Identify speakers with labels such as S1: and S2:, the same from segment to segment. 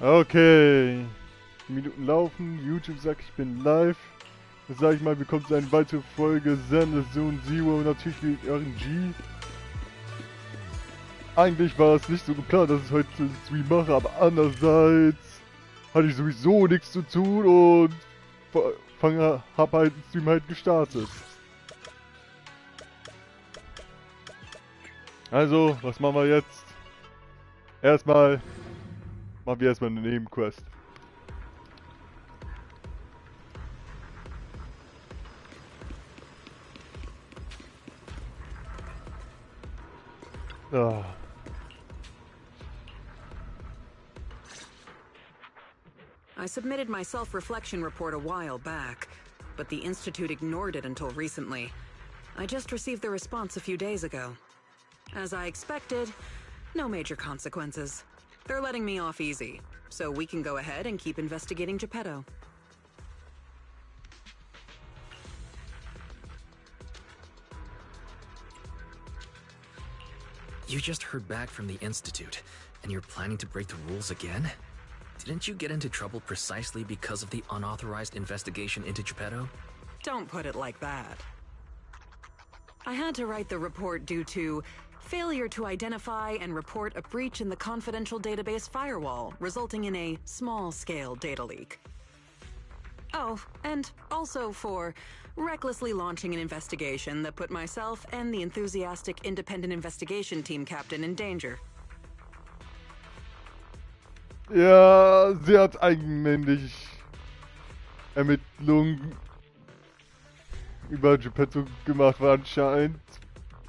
S1: Okay. Die Minuten laufen. YouTube sagt, ich bin live. Jetzt sage ich mal, willkommen zu einer weiteren Folge Zenless Zone Zero. Natürlich mit RNG. Eigentlich war es nicht so geplant, dass ich heute einen Stream mache, aber andererseits hatte ich sowieso nichts zu tun und hab halt den Stream halt gestartet. Also, was machen wir jetzt? Machen wir erstmal eine Nebenquest. Ah.
S2: I submitted my self-reflection report a while back, but the Institute ignored it until recently. I just received the response a few days ago. As I expected, no major consequences. They're letting me off easy, so we can go ahead and keep investigating Geppetto.
S3: You just heard back from the Institute, and you're planning to break the rules again? Didn't you get into trouble precisely because of the unauthorized investigation into Geppetto?
S2: Don't put it like that. I had to write the report due to failure to identify and report a breach in the confidential database firewall, resulting in a small-scale data leak. Oh, and also for recklessly launching an investigation that put myself and the enthusiastic independent investigation team captain in danger.
S1: Ja, sie hat eigenmännlich Ermittlungen über Geppetto gemacht, war anscheinend.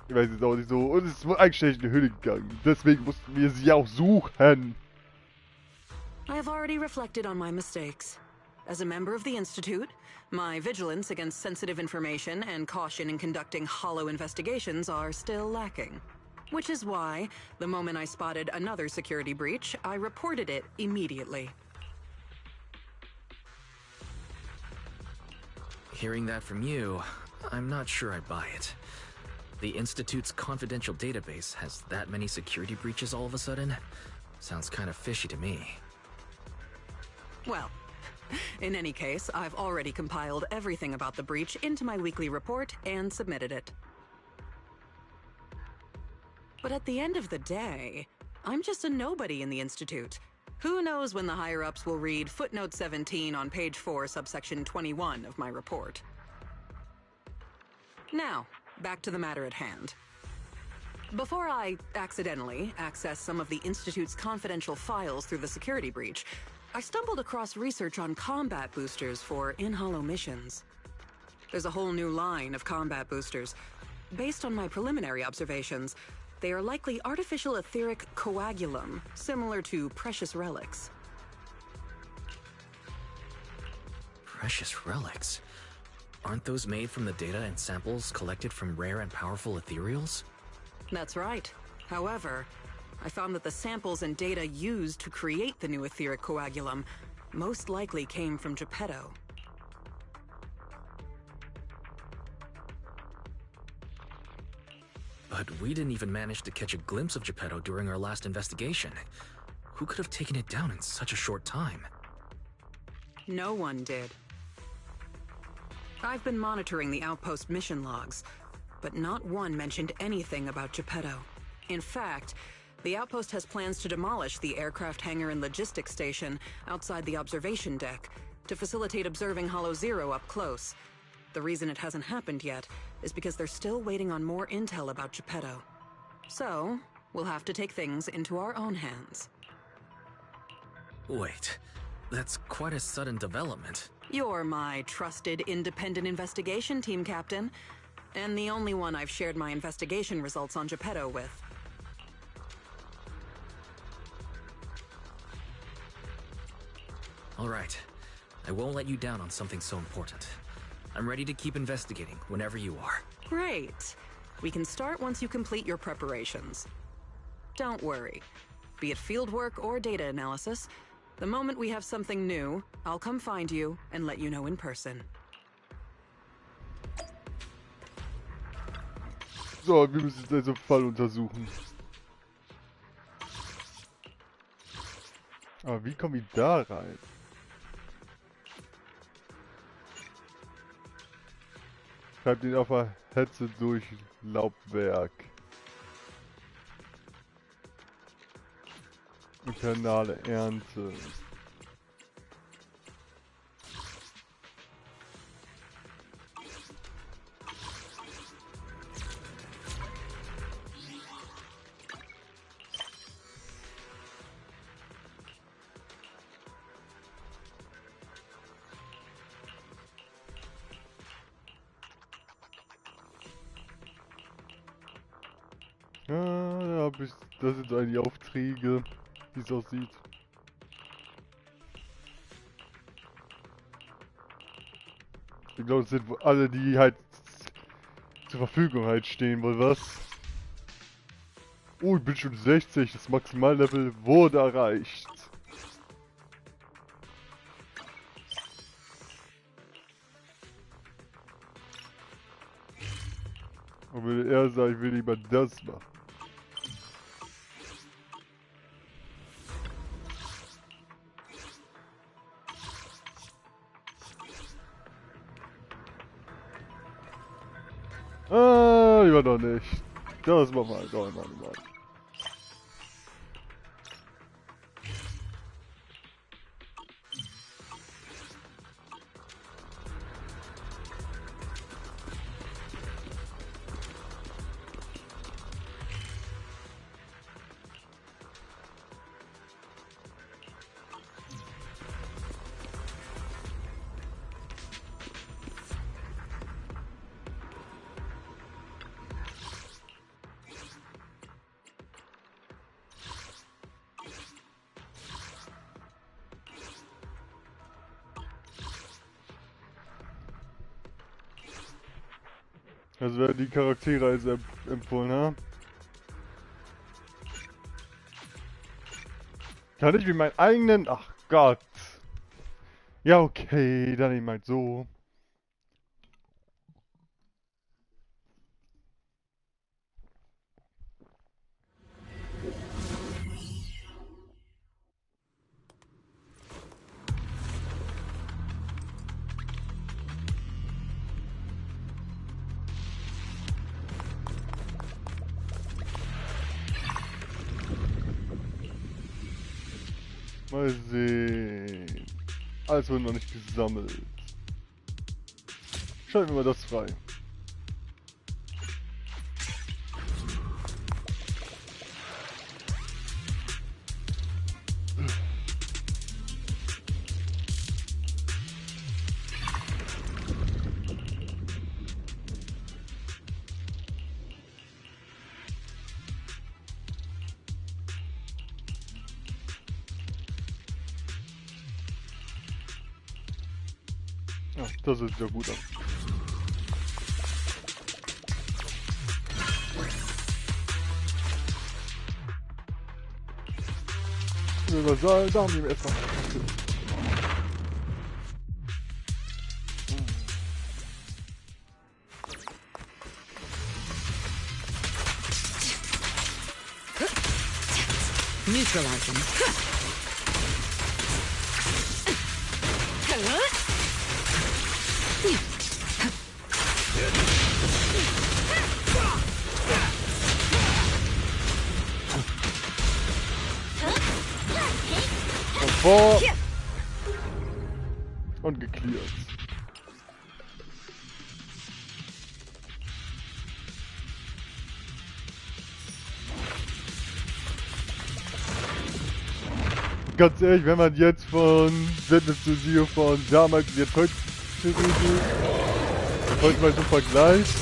S1: Ich weiß jetzt auch nicht so. Und es ist eigentlich in die Höhle gegangen. Deswegen mussten wir sie auch suchen.
S2: I have already reflected on my mistakes. As a member of the Institute, my vigilance against sensitive information and caution in conducting hollow investigations are still lacking. Which is why, the moment I spotted another security breach, I reported it immediately.
S3: Hearing that from you, I'm not sure I buy it. The Institute's confidential database has that many security breaches all of a sudden? Sounds kind of fishy to me.
S2: Well, in any case, I've already compiled everything about the breach into my weekly report and submitted it. But at the end of the day, I'm just a nobody in the Institute. Who knows when the higher-ups will read footnote 17 on page 4, subsection 21 of my report. Now, back to the matter at hand. Before I accidentally access some of the Institute's confidential files through the security breach, I stumbled across research on combat boosters for in-hollow missions. There's a whole new line of combat boosters. Based on my preliminary observations, they are likely artificial etheric coagulum, similar to precious relics.
S3: Precious relics? Aren't those made from the data and samples collected from rare and powerful ethereals?
S2: That's right. However, I found that the samples and data used to create the new etheric coagulum most likely came from Geppetto.
S3: But we didn't even manage to catch a glimpse of Geppetto during our last investigation. Who could have taken it down in such a short time?
S2: No one did. I've been monitoring the outpost mission logs, but not one mentioned anything about Geppetto. In fact, the outpost has plans to demolish the aircraft hangar and logistics station outside the observation deck to facilitate observing Hollow Zero up close. The reason it hasn't happened yet is because they're still waiting on more intel about Geppetto. So, we'll have to take things into our own hands.
S3: Wait, that's quite a sudden development.
S2: You're my trusted independent investigation team captain, and the only one I've shared my investigation results on Geppetto with.
S3: All right, I won't let you down on something so important. I'm ready to keep investigating whenever you are.
S2: Great. We can start once you complete your preparations. Don't worry. Be it fieldwork or data analysis, the moment we have something new, I'll come find you and let you know in person.
S1: So, wir müssen jetzt diesen Fall untersuchen. Aber wie kommen wir da rein? Schreibt ihn auf der Hetze durch Laubwerk. Internale Ernte. Ja, da hab ich, das sind so die Aufträge, wie es aussieht. Ich glaube, das sind wohl alle, die halt zur Verfügung halt stehen, wohl was? Oh, ich bin schon 60, das Maximallevel wurde erreicht. Und würde er sagen, ich will lieber das machen. Ah, lieber noch nicht. Das machen wir halt auch mal. Also werden die Charaktere als empfohlen, ha? Kann ich mir meinen eigenen... Ach Gott. Ja, okay, dann eben halt so. Mal sehen. Alles wurde noch nicht gesammelt. Schalten wir mal das frei. Ja, das sieht ja gut an. Universal, da nehmen wir erstmal.
S2: Neutralize them.
S1: Und vor. Und gecleart. Ganz ehrlich, wenn man jetzt von Zenless zu Zero von damals und jetzt heute mal so vergleicht,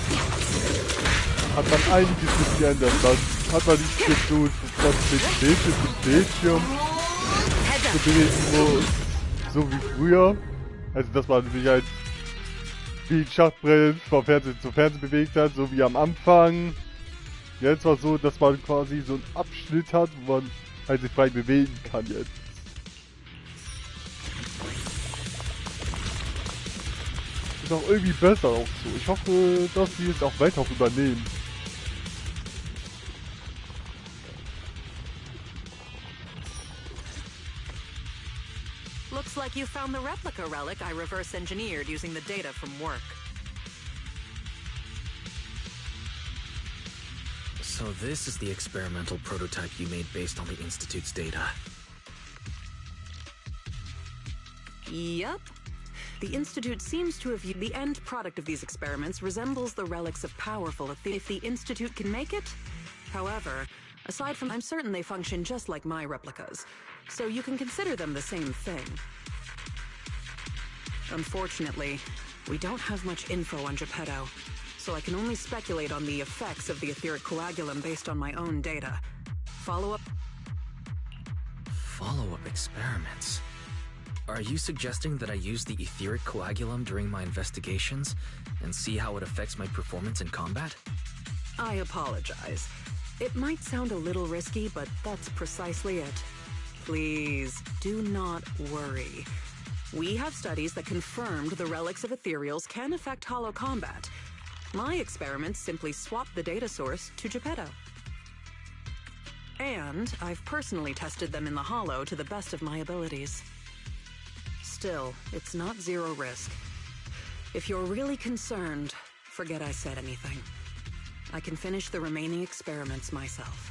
S1: hat man einiges nicht geändert. Man hat man nicht jetzt so von Bildschirm zu Bildschirm zu bewegen, so wie früher. Also dass man sich halt wie Schachbrillen vom Fernsehen zu Fernsehen bewegt hat, so wie am Anfang. Jetzt war es so, dass man quasi so einen Abschnitt hat, wo man halt sich frei bewegen kann jetzt. Ist auch irgendwie besser auch so. Ich hoffe, dass sie es auch weiter auch übernehmen.
S2: Looks like you found the replica relic I reverse engineered using the data from work.
S3: So this is the experimental prototype you made based on the Institute's data.
S2: Yep. The Institute seems to have viewed the end product of these experiments resembles the relics of powerful if the Institute can make it. However, aside from, I'm certain they function just like my replicas, so you can consider them the same thing. Unfortunately, we don't have much info on Geppetto, so I can only speculate on the effects of the etheric coagulum based on my own data. Follow-up
S3: experiments? Are you suggesting that I use the etheric coagulum during my investigations and see how it affects my performance in combat?
S2: I apologize. It might sound a little risky, but that's precisely it. Please, do not worry. We have studies that confirmed the relics of ethereals can affect hollow combat. My experiments simply swap the data source to Geppetto. And I've personally tested them in the hollow to the best of my abilities. Still, it's not zero risk. If you're really concerned, forget I said anything. I can finish the remaining experiments myself.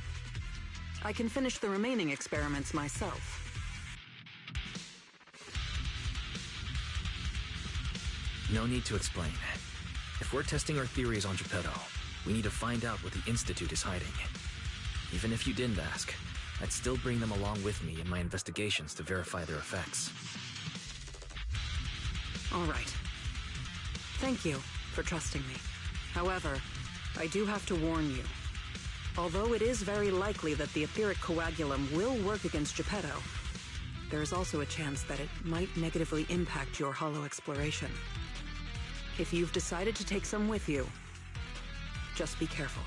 S3: No need to explain. If we're testing our theories on Geppetto, we need to find out what the Institute is hiding. Even if you didn't ask, I'd still bring them along with me in my investigations to verify their effects.
S2: All right. Thank you for trusting me. However, I do have to warn you. Although it is very likely that the etheric coagulum will work against Geppetto, there is also a chance that it might negatively impact your hollow exploration. If you've decided to take some with you, just be careful.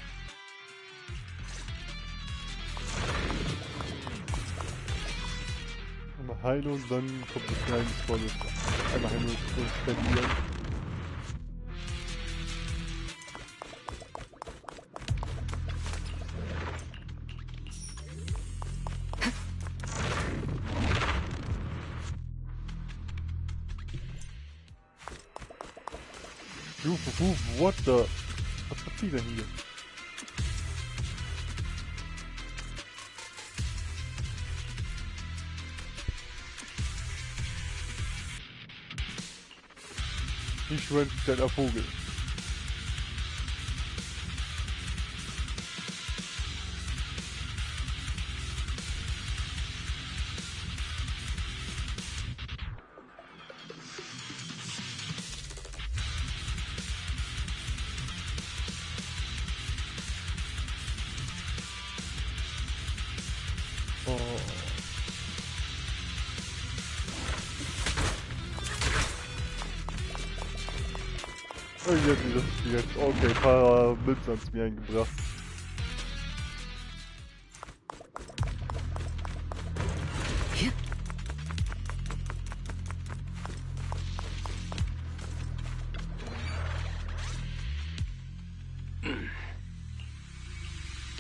S1: Einmal heilen und dann kommt das Geheimnisvolle. Einmal heilen und spendieren. What the? Was passiert denn hier? Ich schwöre, ein kleiner Vogel. Oh, jetzt ist das jetzt. Okay, ein paar Münzen hat's mir eingebracht.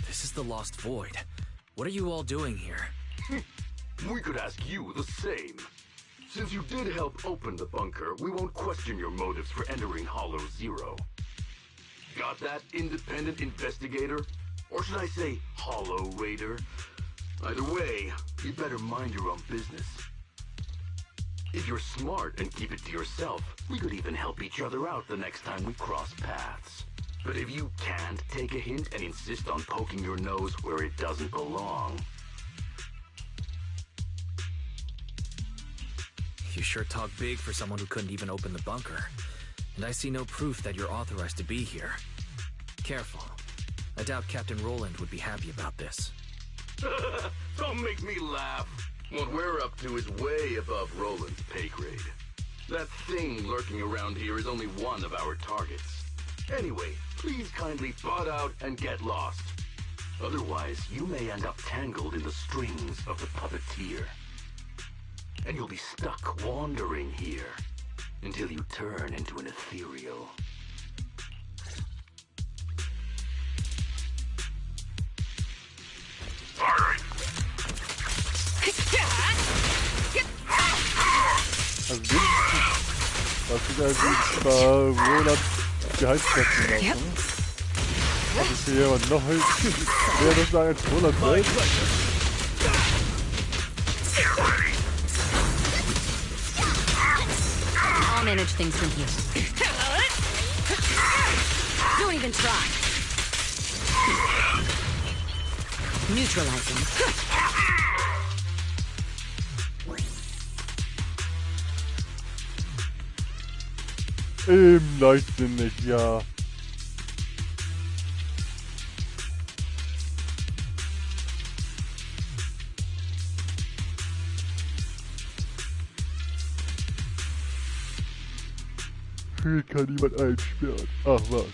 S3: This is the Lost Void. What are you all doing here?
S4: We could ask you the same. Since you did help open the bunker, we won't question your motives for entering Hollow Zero. Got that, independent investigator? Or should I say, Hollow Raider? Either way, you'd better mind your own business. If you're smart and keep it to yourself, we could even help each other out the next time we cross paths. But if you can't take a hint and insist on poking your nose where it doesn't belong...
S3: You sure talk big for someone who couldn't even open the bunker. And I see no proof that you're authorized to be here. Careful. I doubt Captain Roland would be happy about this.
S4: Don't make me laugh. What we're up to is way above Roland's pay grade. That thing lurking around here is only one of our targets. Anyway, please kindly butt out and get lost. Otherwise, you may end up tangled in the strings of the puppeteer. And you'll be stuck wandering here until you turn into an ethereal. All right.
S1: Das sind also ein paar Roland Gehaltskosten laufen. Ob es hier jemand noch hilft? Wer das sagen, als Roland selbst?
S5: I'll manage things from here. Don't even try. Neutralizing.
S1: Leichtsinnig, ja. Hier kann niemand einsperren. Ach was.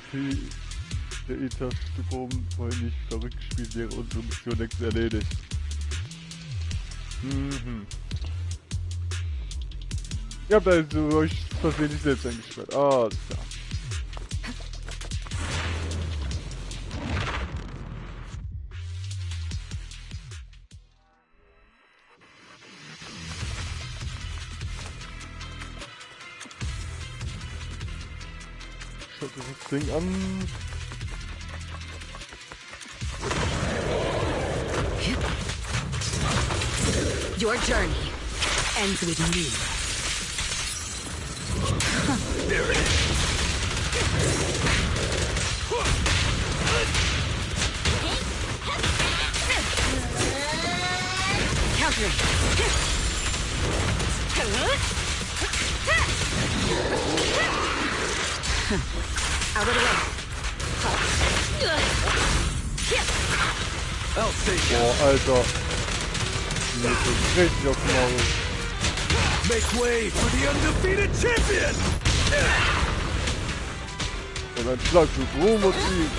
S1: Okay, der Ether-Strom vorhin nicht verrückt gespielt, wäre unsere Mission längst erledigt. Ihr habt also euch versehentlich selbst eingesperrt. Alles klar. Schaut euch das Ding an.
S5: Your journey ends with me.
S4: There it is.
S5: Countering. Out of the way.
S4: I'll take you.
S1: Boah, Alter. Die ist richtig auf dem Maul.
S4: Make way for the undefeated champion!
S1: Und ein Schlag für Ruhm und Sieg.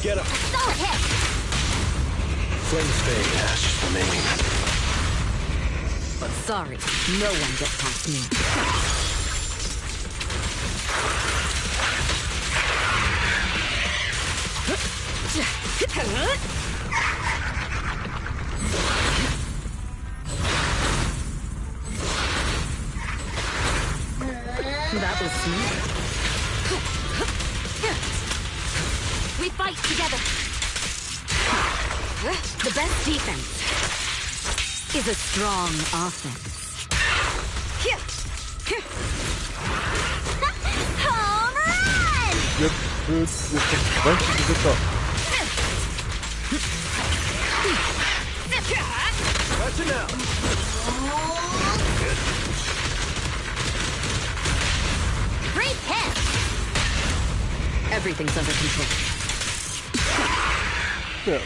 S4: Get up.
S5: Solid hit.
S4: Flames fade, ashes remain.
S5: But sorry, no one gets past me. That was smooth. We fight together. The best defense is a strong offense. Home run!
S1: Jetzt kommt 20 Ritter.
S4: Gotcha now.
S5: Great hit! Everything's under control.
S1: Ja.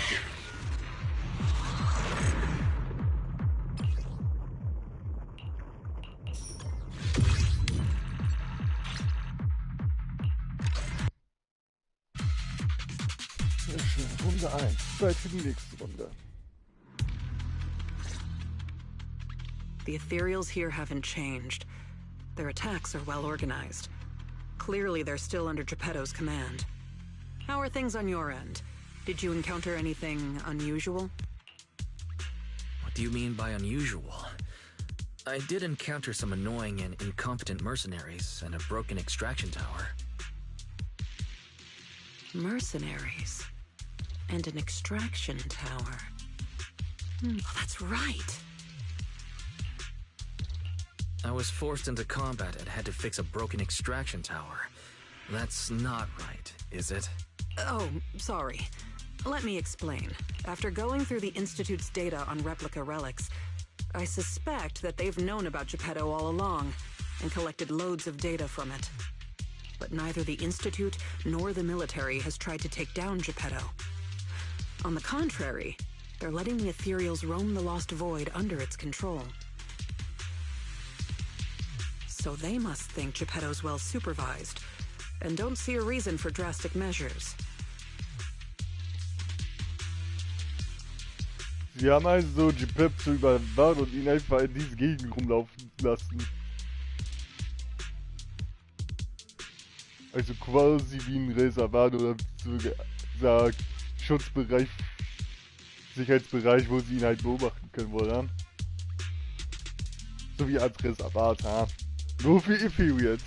S1: Sehr schön. Runde 1. Zeit für die nächste Runde.
S2: The ethereals here haven't changed. Their attacks are well organized. Clearly, they're still under Geppetto's command. How are things on your end? Did you encounter anything unusual?
S3: What do you mean by unusual? I did encounter some annoying and incompetent mercenaries and a broken extraction tower.
S2: Mercenaries. And an extraction tower. Oh, that's right.
S3: I was forced into combat and had to fix a broken extraction tower. That's not right, is it?
S2: Oh, sorry. Let me explain. After going through the Institute's data on replica relics, I suspect that they've known about Geppetto all along and collected loads of data from it. But neither the Institute nor the military has tried to take down Geppetto. On the contrary, they're letting the ethereals roam the Lost Void under its control. So they must think Geppetto's well supervised, and don't see a reason for drastic measures.
S1: Sie haben also Geppetto überwacht und ihn einfach in diese Gegend rumlaufen lassen. Also quasi wie ein Reservat oder so gesagt Schutzbereich, Sicherheitsbereich, wo sie ihn halt beobachten können, oder? So wie als Reservat, ha? Nur für Inferiors.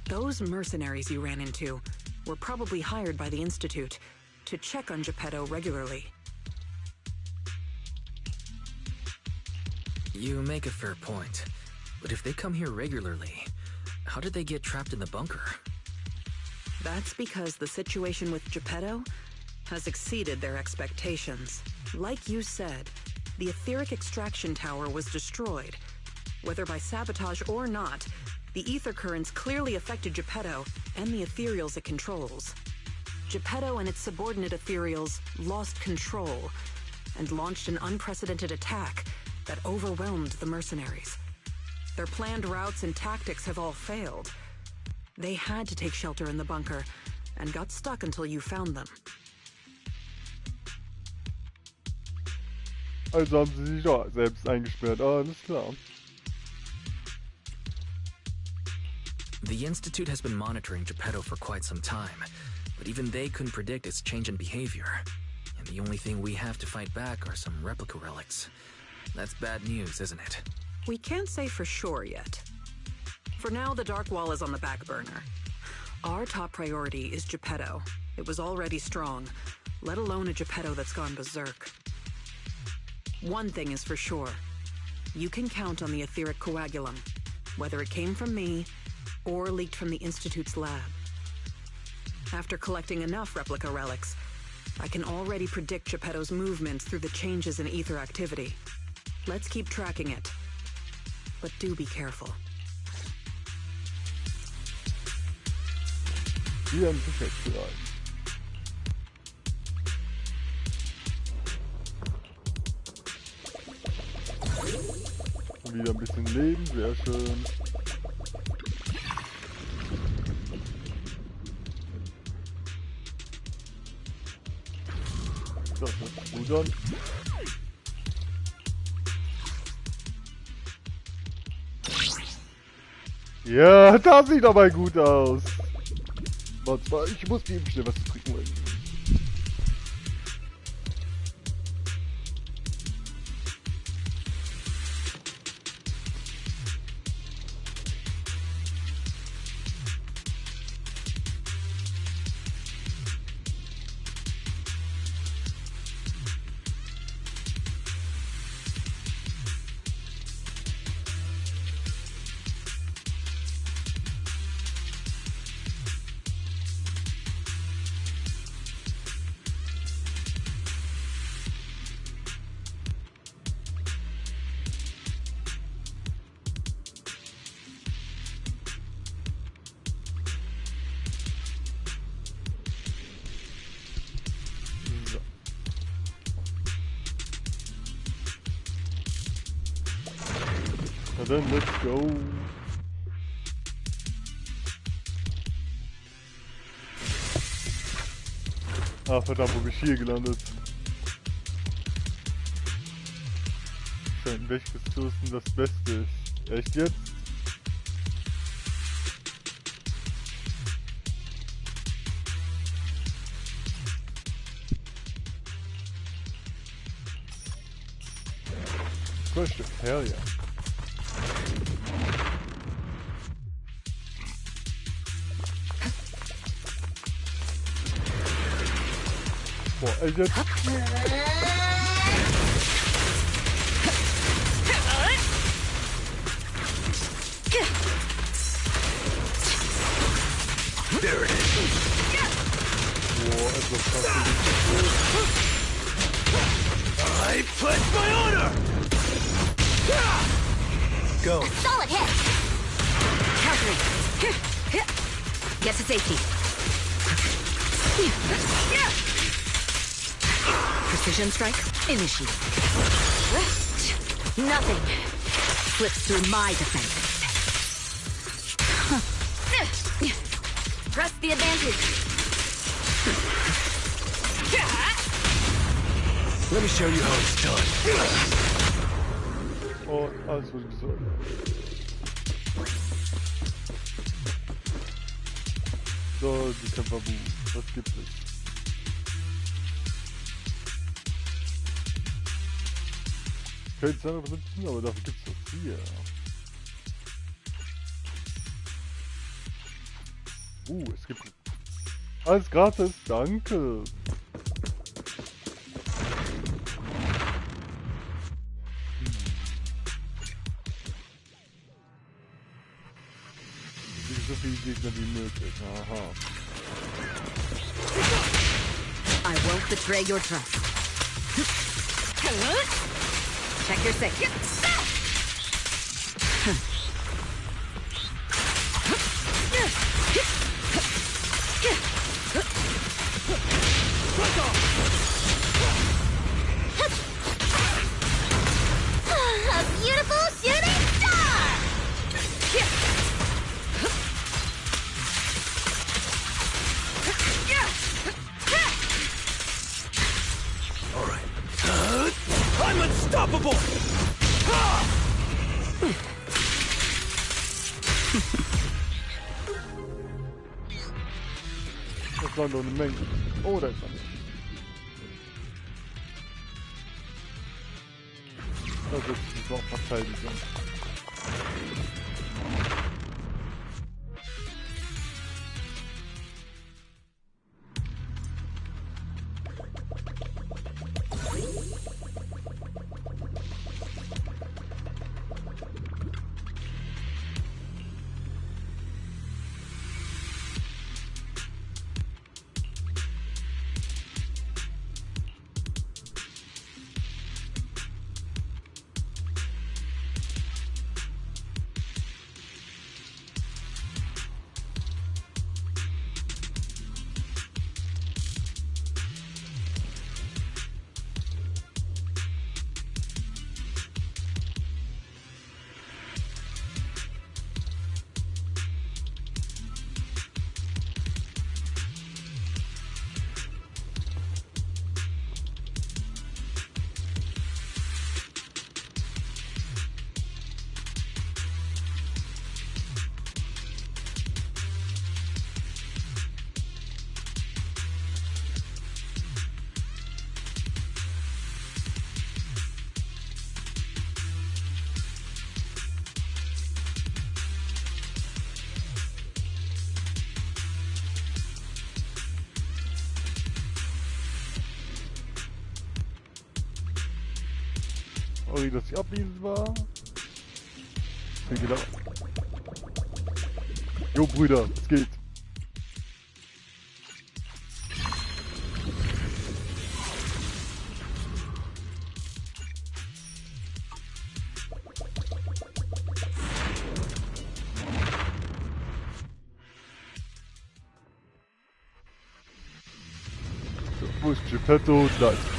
S2: Those mercenaries you ran into were probably hired by the Institute to check on Geppetto regularly.
S3: You make a fair point, but if they come here regularly, how did they get trapped in the bunker?
S2: That's because the situation with Geppetto has exceeded their expectations. Like you said, the etheric extraction tower was destroyed. Whether by sabotage or not, the ether currents clearly affected Geppetto and the ethereals it controls. Geppetto and its subordinate ethereals lost control and launched an unprecedented attack that overwhelmed the mercenaries. Their planned routes and tactics have all failed. They had to take shelter in the bunker and got stuck until you found them.
S1: Also haben sie sich doch selbst eingesperrt, alles klar.
S3: The Institute has been monitoring Geppetto for quite some time, but even they couldn't predict its change in behavior. And the only thing we have to fight back are some replica relics. That's bad news, isn't it?
S2: We can't say for sure yet. For now, the Dark Wall is on the back burner. Our top priority is Geppetto. It was already strong, let alone a Geppetto that's gone berserk. One thing is for sure. You can count on the etheric coagulum, whether it came from me or leaked from the Institute's lab. After collecting enough replica relics, I can already predict Geppetto's movements through the changes in ether activity. Let's keep tracking it. But do be careful.
S1: Wieder im Sicherheitsbereich. Wieder ein bisschen Leben, sehr schön. Das ist gut an. Ja, das sieht aber gut aus. Warte mal, ich muss eben schnell was zu trinken holen. Na dann, let's go. Ah, verdammt, wo bin ich hier gelandet? Scheint welche Ressourcen das Beste ist. Echt jetzt? Question, hell yeah. Boah, ey, jetzt.
S4: There it is.
S1: Boah, also krass.
S4: I pledge my honor! Go.
S5: Solid hit! Countering. Get to safety. Precision strike, initiate. Nothing slips through my defenses. Press the advantage.
S6: Let me show you how it's done.
S1: Und alles, was ich soll. So, die Kämpferbuch. Was gibt es? Könnte es einfach benutzen, aber dafür gibt es doch hier. Es gibt alles gratis, danke. So viele Gegner wie möglich. Aha.
S5: I won't betray your trust. Check your safe.
S7: A beautiful shooting star!
S6: All right. I'm unstoppable!
S1: Das war nur eine Menge. Oh, da ist er. Da sitzt sich auch verteidigen. Sorry, dass ich abwesend war. Wie geht das? Jo, Brüder, es geht. So, wo ist Geppetto? Da ist er.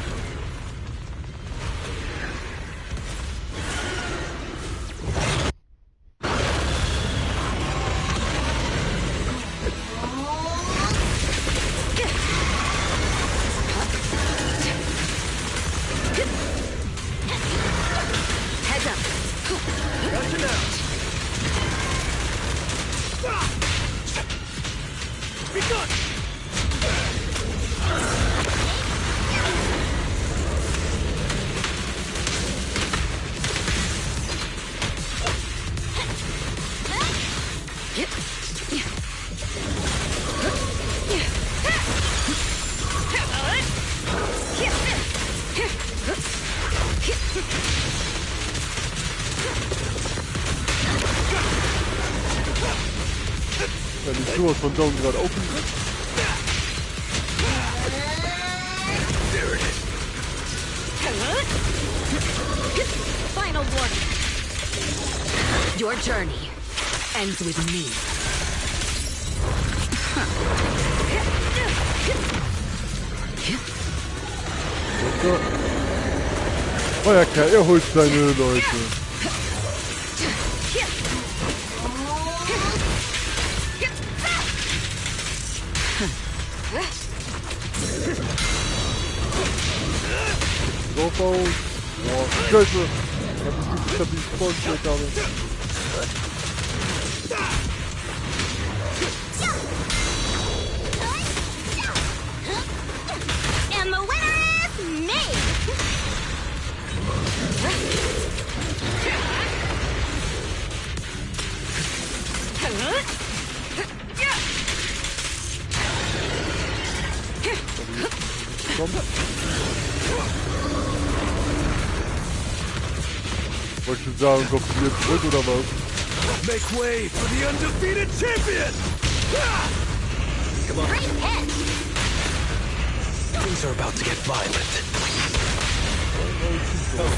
S1: Wenn die Tour von Down gerade offen ist.
S5: Final warning. Your journey ends with me.
S1: Feuerkerl, er holt seine Leute. aufbauen. Boah, Scheiße. Das ist nicht stabil vorgestellt habe.
S7: And the winner is me!
S1: Wollte schon sagen, kommt sie jetzt zurück oder was?
S6: Make way for the undefeated champion! Come on.
S7: Great hit!
S6: Things are about to get violent.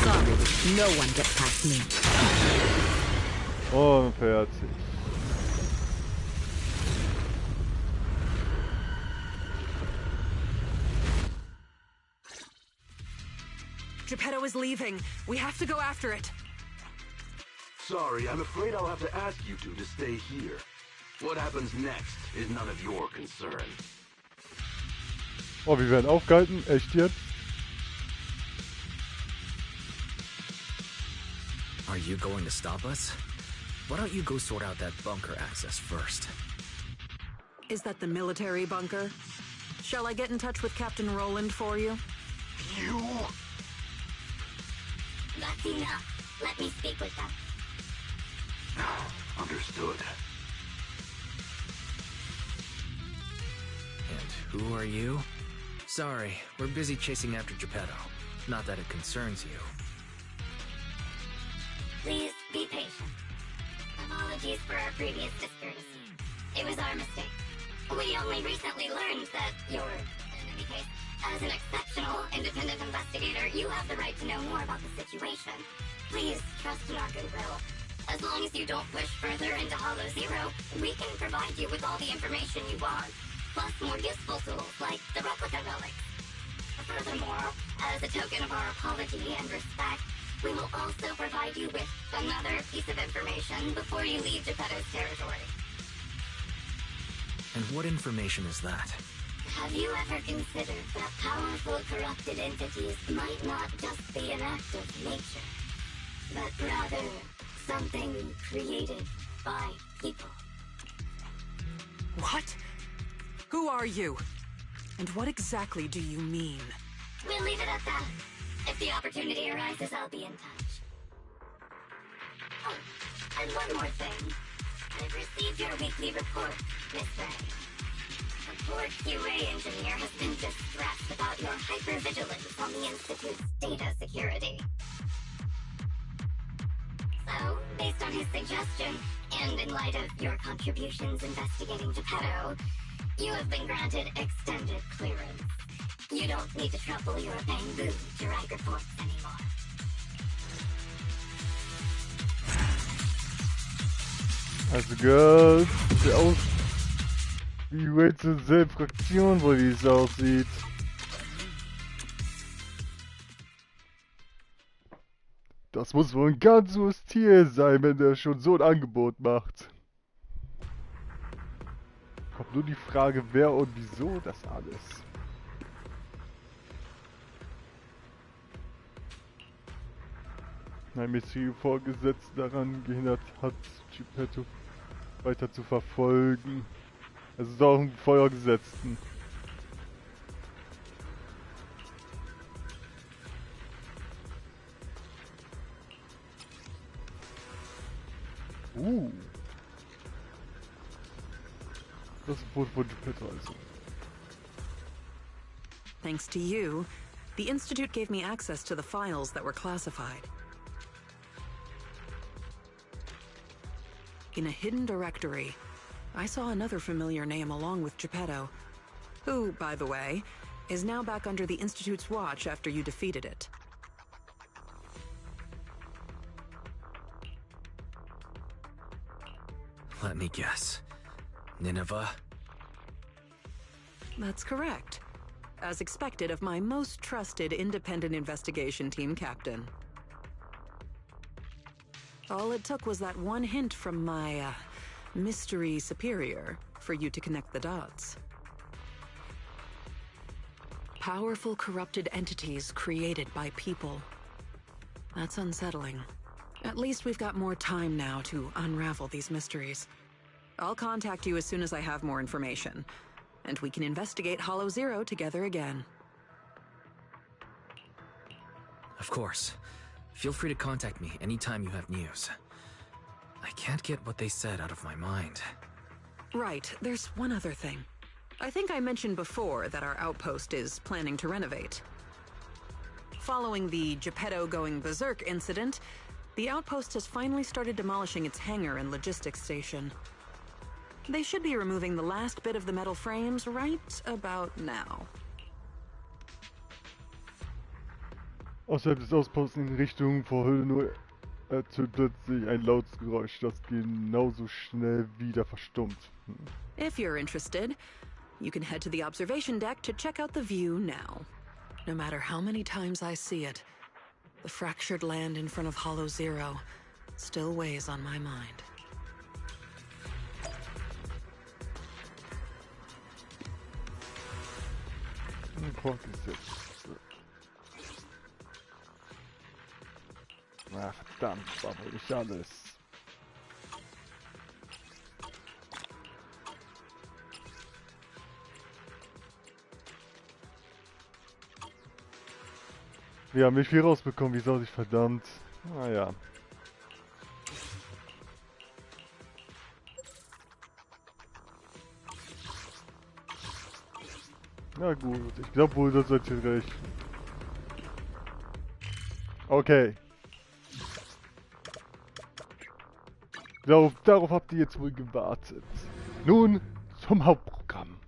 S5: Sorry, no one gets past me.
S1: Und fertig.
S2: Geppetto is leaving. We have to go after it.
S4: Sorry, I'm afraid I'll have to ask you two to stay here. What happens next is none of your concern.
S1: Oh, wir werden aufgehalten. Echt jetzt?
S3: Are you going to stop us? Why don't you go sort out that bunker access first?
S2: Is that the military bunker? Shall I get in touch with Captain Roland for you?
S4: You?
S7: That's enough. Let me speak with them.
S4: Understood.
S3: And who are you? Sorry, we're busy chasing after Geppetto. Not that it concerns you.
S7: Please be patient. Apologies for our previous discourtesy. It was our mistake. We only recently learned that you're, in any case, as an exceptional independent investigator, you have the right to know more about the situation. Please trust in our goodwill. As long as you don't push further into Hollow Zero, we can provide you with all the information you want, plus more useful tools like the replica relics. Furthermore, as a token of our apology and respect, we will also provide you with another piece of information before you leave Geppetto's territory.
S3: And what information is that?
S7: Have you ever considered that powerful corrupted entities might not just be an act of nature, but rather something created by people?
S2: What? Who are you? And what exactly do you mean?
S7: We'll leave it at that. If the opportunity arises, I'll be in touch. Oh, and one more thing. I've received your weekly report, Miss Ray. The poor QA engineer has been distressed about your hypervigilance on the Institute's data security. So, based on his suggestion, and in light of your contributions investigating Geppetto, you have been granted extended clearance. You don't need to trouble your Bangu to write reports anymore.
S1: Also gehört der aus wie Rätsel selbst Fraktion, wo wie es aussieht. Das muss wohl ein ganz hohes Tier sein, wenn der schon so ein Angebot macht. Kommt nur die Frage, wer und wieso das alles. Mein mäßiger Vorgesetzter daran gehindert hat, Geppetto weiter zu verfolgen. Es ist auch ein Vorgesetzten. Das Boot von Geppetto also.
S2: Thanks to you, the Institute gave me access to the files that were classified. In a hidden directory, I saw another familiar name along with Geppetto, who, by the way, is now back under the Institute's watch after you defeated it.
S3: Let me guess. Nineveh?
S2: That's correct. As expected of my most trusted independent investigation team captain. All it took was that one hint from my, mystery superior for you to connect the dots. Powerful corrupted entities created by people. That's unsettling. At least we've got more time now to unravel these mysteries. I'll contact you as soon as I have more information, and we can investigate Hollow Zero together again.
S3: Of course. Feel free to contact me anytime you have news. I can't get what they said out of my mind.
S2: Right, there's one other thing. I think I mentioned before that our outpost is planning to renovate. Following the Geppetto going berserk incident, the outpost has finally started demolishing its hangar and logistics station. They should be removing the last bit of the metal frames right about now.
S1: Außerhalb des Ausposts in Richtung vor Höhle nur ertönt plötzlich ein lautes Geräusch, das genauso schnell wieder verstummt.
S2: If you're interested, you can head to the observation deck to check out the view now. No matter how many times I see it, the fractured land in front of Hollow Zero still weighs on my mind.
S1: Na verdammt, war wohl nicht alles. Wir haben nicht viel rausbekommen, wie soll ich verdammt. Naja. Na gut, ich glaube wohl, das hat hier recht. Okay. Ich glaube, darauf habt ihr jetzt wohl gewartet. Nun zum Hauptprogramm.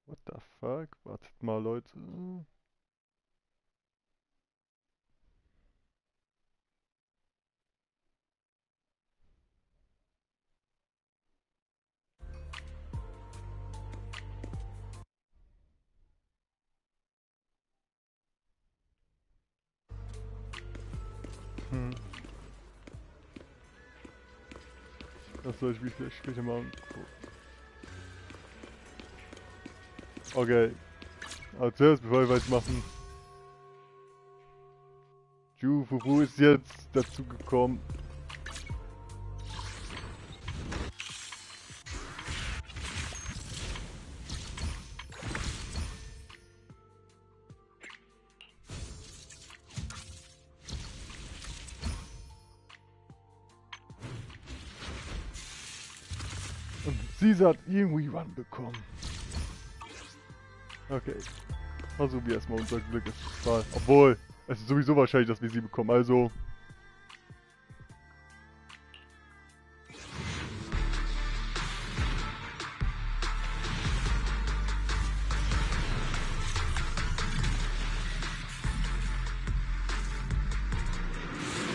S1: What the fuck? Wartet mal, Leute. Das soll ich mich vielleicht später mal angucken. Okay. Aber zuerst, bevor wir weitermachen. Fufu ist jetzt dazu gekommen. Und sie hat irgendwie Run bekommen. Okay. Versuchen wir erstmal unser Glück. Obwohl, es ist sowieso wahrscheinlich, dass wir sie bekommen. Also.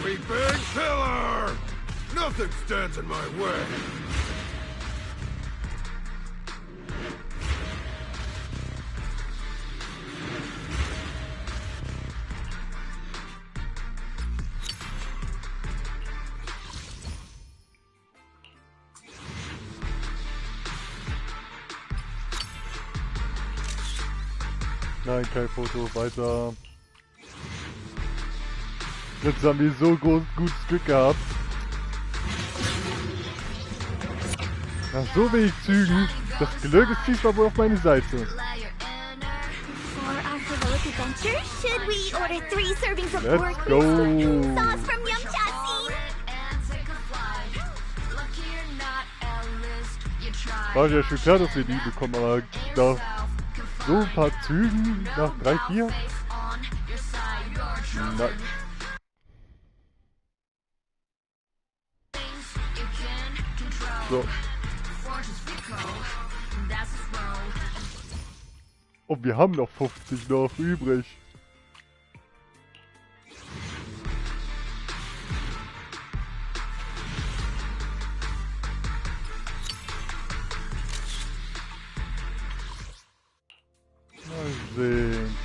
S6: We big pillar! Nothing stands in my way.
S1: Nein, kein Foto, weiter. Jetzt haben wir so gutes Glück gehabt. Nach so wenig Zügen, das Glück ist diesmal wohl auf meine Seite.
S7: For our heroic adventure, should we order 3 servings of
S1: Let's
S7: pork
S1: go.
S7: with sauce from Yum Chassis?
S1: War ja schon klar, dass wir die bekommen, aber nach so ein paar Zügen, nach 3, 4? Nein. So. Und wir haben noch 50 noch übrig. Mal sehen.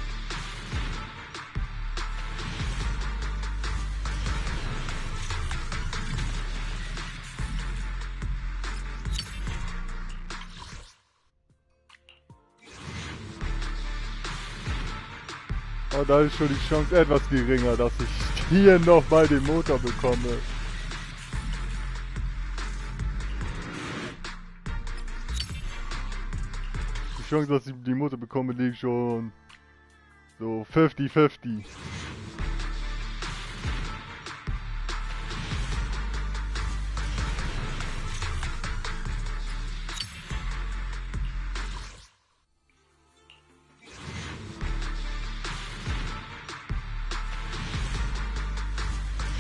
S1: Aber da ist schon die Chance etwas geringer, dass ich hier nochmal den Motor bekomme. Die Chance, dass ich die Motor bekomme, liegt schon so 50-50.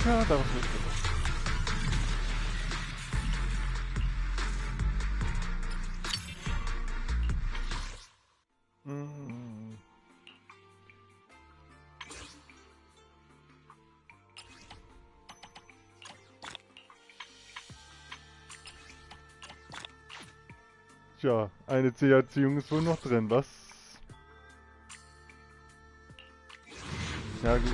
S1: Ja, da was wird mm. Tja, eine C-Erziehung ist wohl noch drin, was? Ja gut.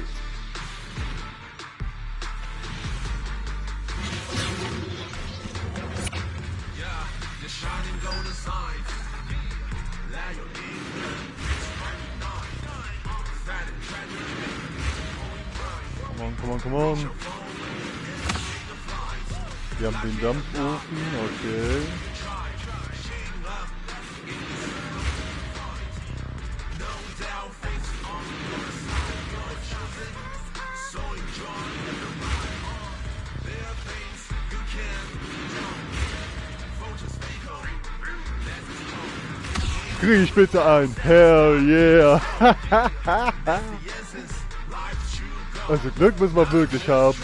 S1: Come on. Wir haben den Dampfofen, okay. Krieg ich bitte ein? Hell yeah! Also Glück müssen wir wirklich haben.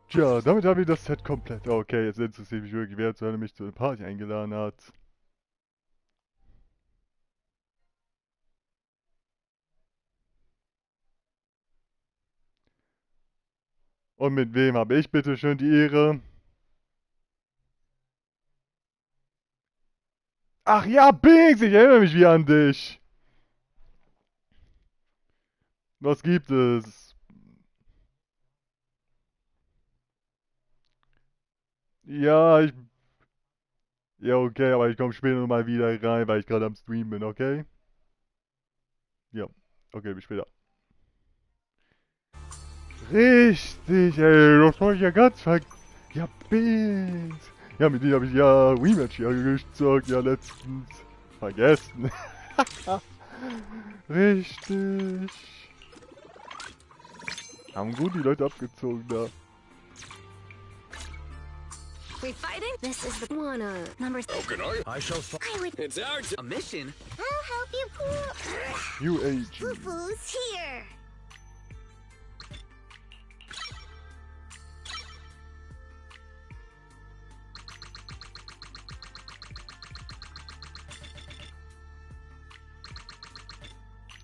S1: Tja, damit habe ich das Set komplett. Okay, jetzt interessiert mich wirklich, wer zu mich zu einer Party eingeladen hat. Und mit wem habe ich bitte schön die Ehre? Ach ja, Bings, ich erinnere mich wieder an dich. Was gibt es? Ja, ja, okay, aber ich komme später nochmal wieder rein, weil ich gerade am Stream bin, okay? Ja, okay, bis später. Richtig, ey, das habe ich ja ganz vergessen. Ja, Bings. Ja, mit denen habe ich ja Rematch ja gezockt, ja, letztens. Vergessen. Richtig. Haben gut die Leute abgezogen da.
S5: We fighting? This is the one, number...
S6: Oh, can I shall...
S5: I would...
S6: It's our...
S3: A mission?
S7: I'll help you pull.
S1: UAG.
S7: Foo-foo's here.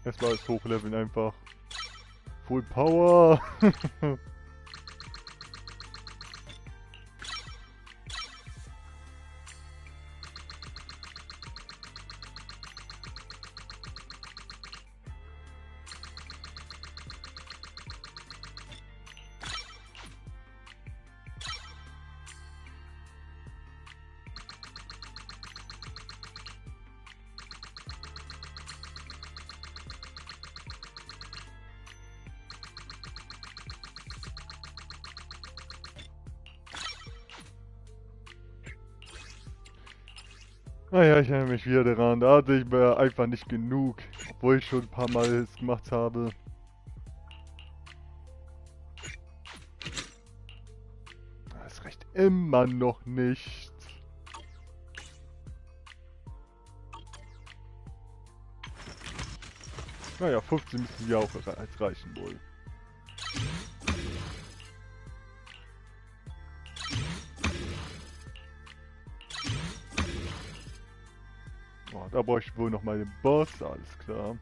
S1: Erstmal das Hochleveln einfach. Full Power. Naja, ich erinnere mich wieder daran. Da hatte ich mir einfach nicht genug. Obwohl ich schon ein paar Mal es gemacht habe. Das reicht immer noch nicht. Naja, 15 müssen ja auch reichen wohl. Oh, da brauche ich wohl noch mal den Boss, alles klar.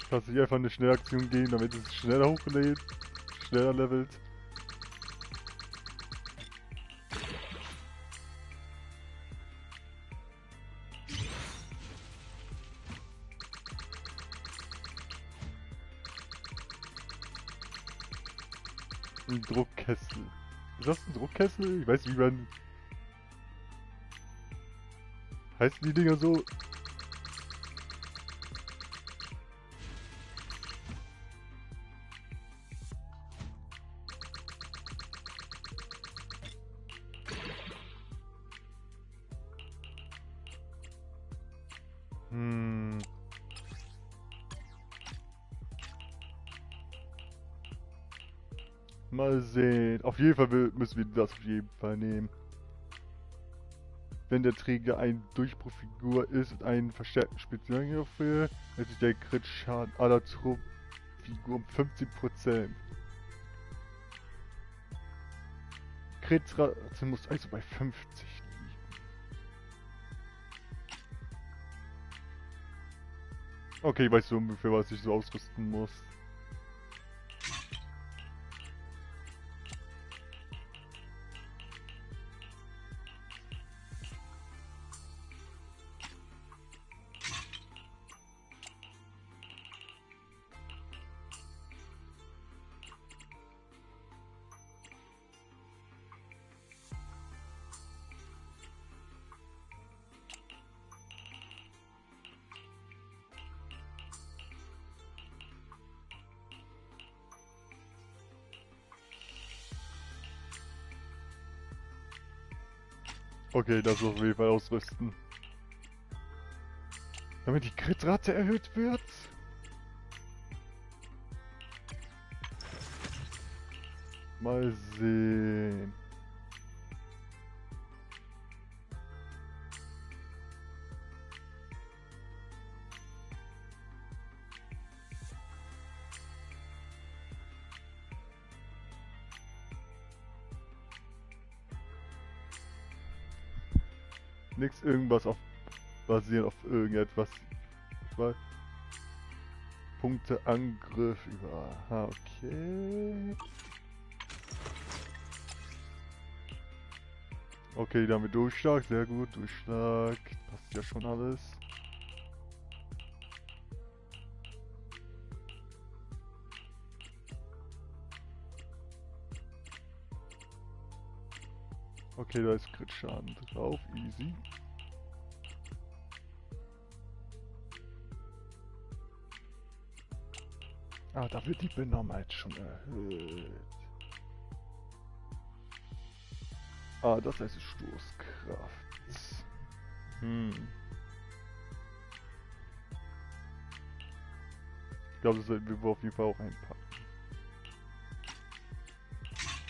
S1: Kannst du nicht einfach eine Schnellaktion geben, damit es schneller hochlädt, schneller levelt? Ein Druckkessel. Ist das ein Druckkessel? Ich weiß nicht, wie man... Heißen die Dinger so? Mal sehen. Auf jeden Fall müssen wir das auf jeden Fall nehmen. Wenn der Träger ein Durchbruchfigur ist und einen verstärkten Spezialangriff, hält sich der Crit-Schaden aller Truppfiguren um 15%. Crit-Rate muss also bei 50 liegen. Okay, ich weiß so ungefähr, was ich so ausrüsten muss. Okay, das auf jeden Fall ausrüsten. Damit die Crit-Rate erhöht wird. Mal sehen. Nix irgendwas auf basieren auf irgendetwas. Punkte Angriff über. Aha, okay. Okay, da haben wir Durchschlag, sehr gut, Durchschlag. Passt ja schon alles. Okay, da ist Crit-Schaden drauf, easy. Ah, da wird die Benommenheit schon erhöht. Ah, das heißt Stoßkraft. Ich glaube, das sollten wir auf jeden Fall auch einpacken.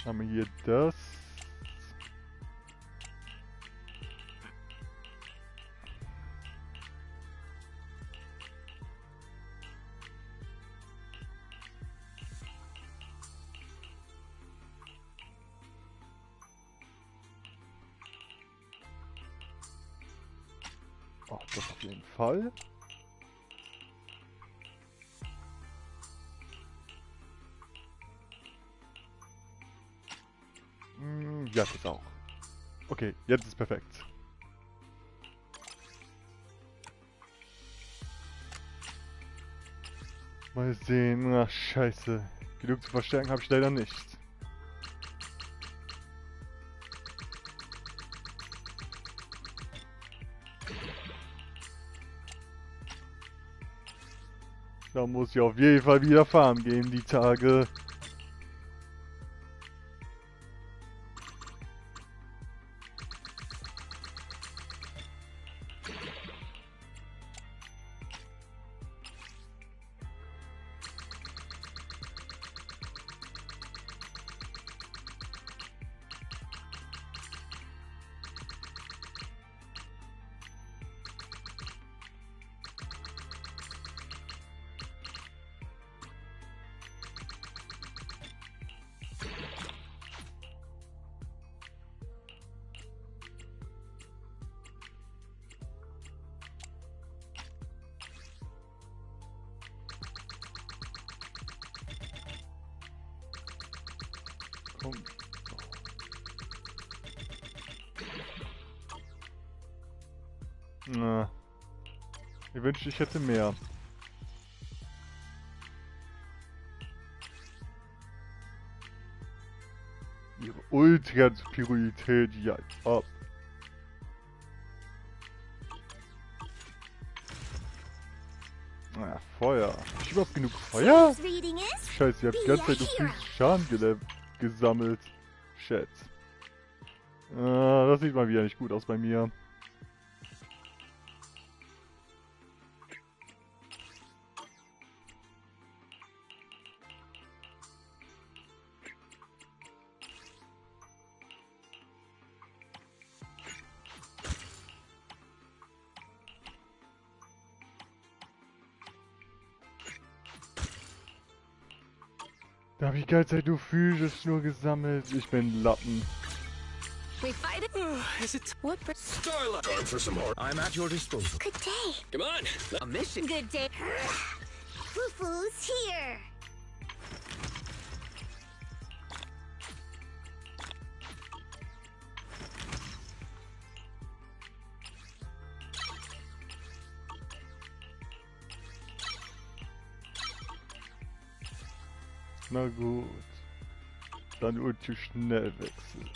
S1: Haben wir hier das. Oh, das auf jeden Fall. Ja, das auch. Okay, jetzt ist perfekt. Mal sehen. Ach, scheiße. Genug zu verstärken habe ich leider nicht. Da muss ich auf jeden Fall wieder farmen gehen, die Tage. Komm. Na. Ich wünschte, ich hätte mehr. Ihre Ultra-Priorität, ja, ab. Na, Feuer. Hab ich überhaupt genug Feuer? Scheiße, ich hab die ganze Zeit nur physischen Schaden gesammelt. Schätz. Das sieht mal wieder nicht gut aus bei mir. Da habe ich die ganze Zeit nur physisch nur gesammelt. Ich bin Lappen.
S5: We fight it?
S6: Is it
S5: What?
S6: Starlight? Time for some more. I'm at your disposal.
S5: Good day.
S6: Come on. A mission.
S5: Good day. Fufu's here.
S1: Na gut. Dann Ulti Schnellwechsel.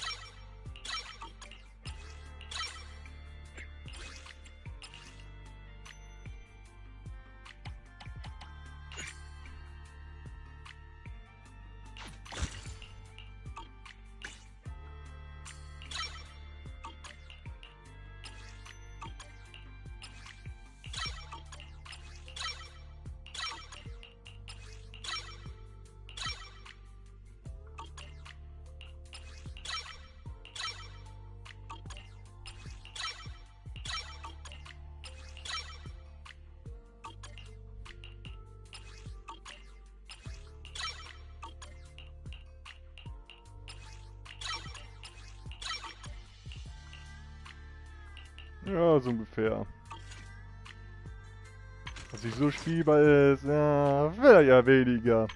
S1: Ja, so ungefähr. Dass ich so spielbar ist, ja, wäre ja weniger.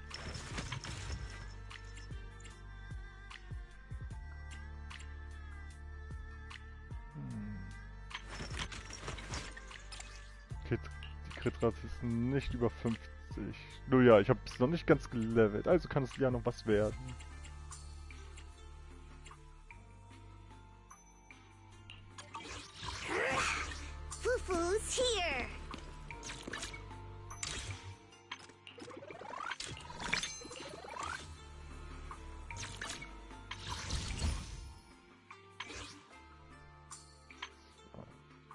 S1: Okay, die Crit-Rate ist nicht über 50. Nur ja, ich habe es noch nicht ganz gelevelt, also kann es ja noch was werden.
S5: Fufu's here.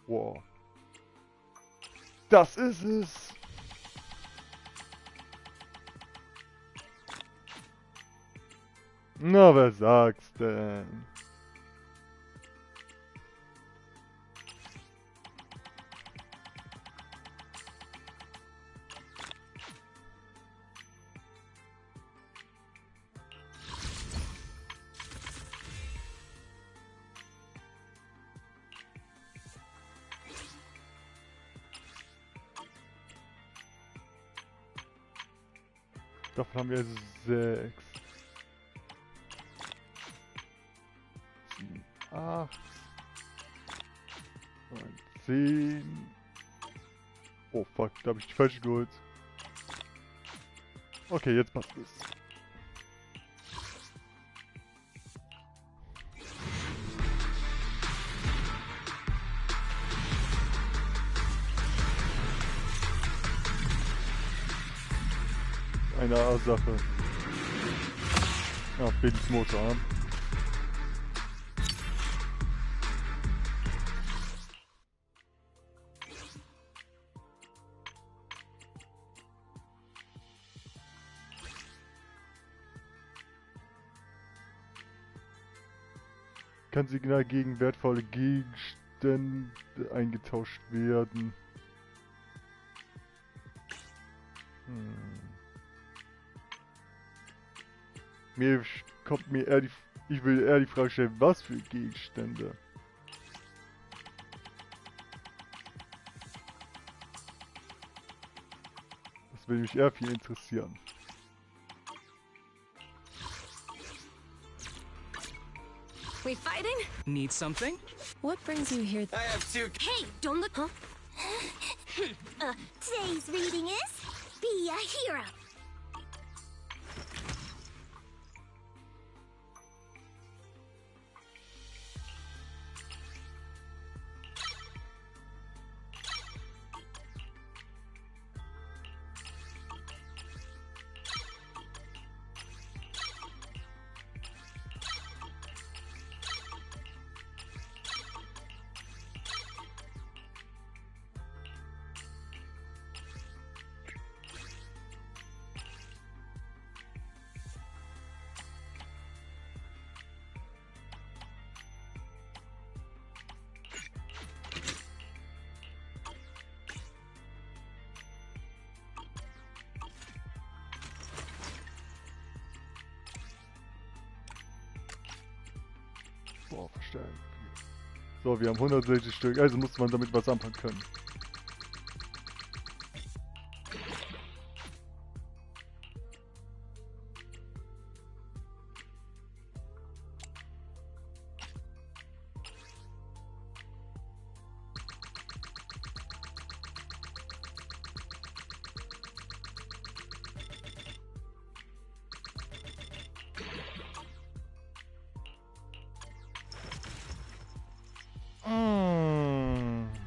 S1: Wow. Das ist es! Na, wer sagt's denn? Davon haben wir 6. 7, 8. 9, 10. Oh fuck, da habe ich die falsche geholt. Okay, jetzt passt es. Eine Sache. Ja, Felix Motor. Kann Signal gegen wertvolle Gegenstände eingetauscht werden. Mir kommt mir eher ich will eher die Frage stellen, was für Gegenstände? Das würde mich eher viel interessieren.
S5: We fighting?
S6: Need something?
S5: What brings you here?
S6: I have two.
S5: Hey, don't look. Huh?
S7: Today's reading is Be a Hero.
S1: Boah, verstärken. So, wir haben 160 Stück, also muss man damit was anfangen können.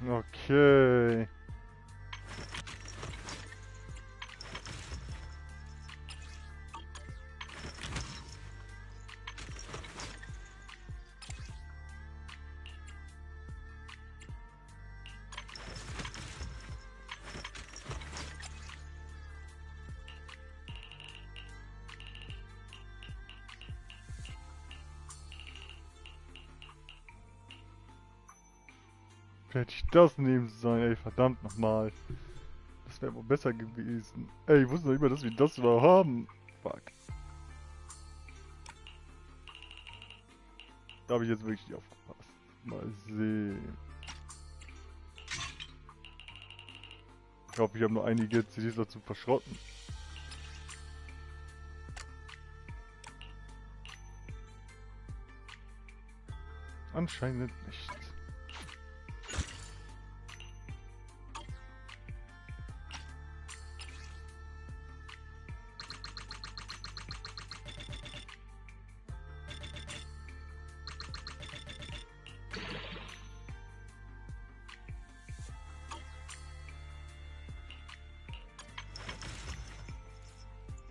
S1: Okay. Hätte ich das nehmen sollen, ey, verdammt nochmal. Das wäre wohl besser gewesen. Ey, ich wusste noch immer, dass wir das überhaupt haben. Fuck. Da habe ich jetzt wirklich nicht aufgepasst. Mal sehen. Ich hoffe, ich habe nur einige CDs dazu verschrotten. Anscheinend nicht.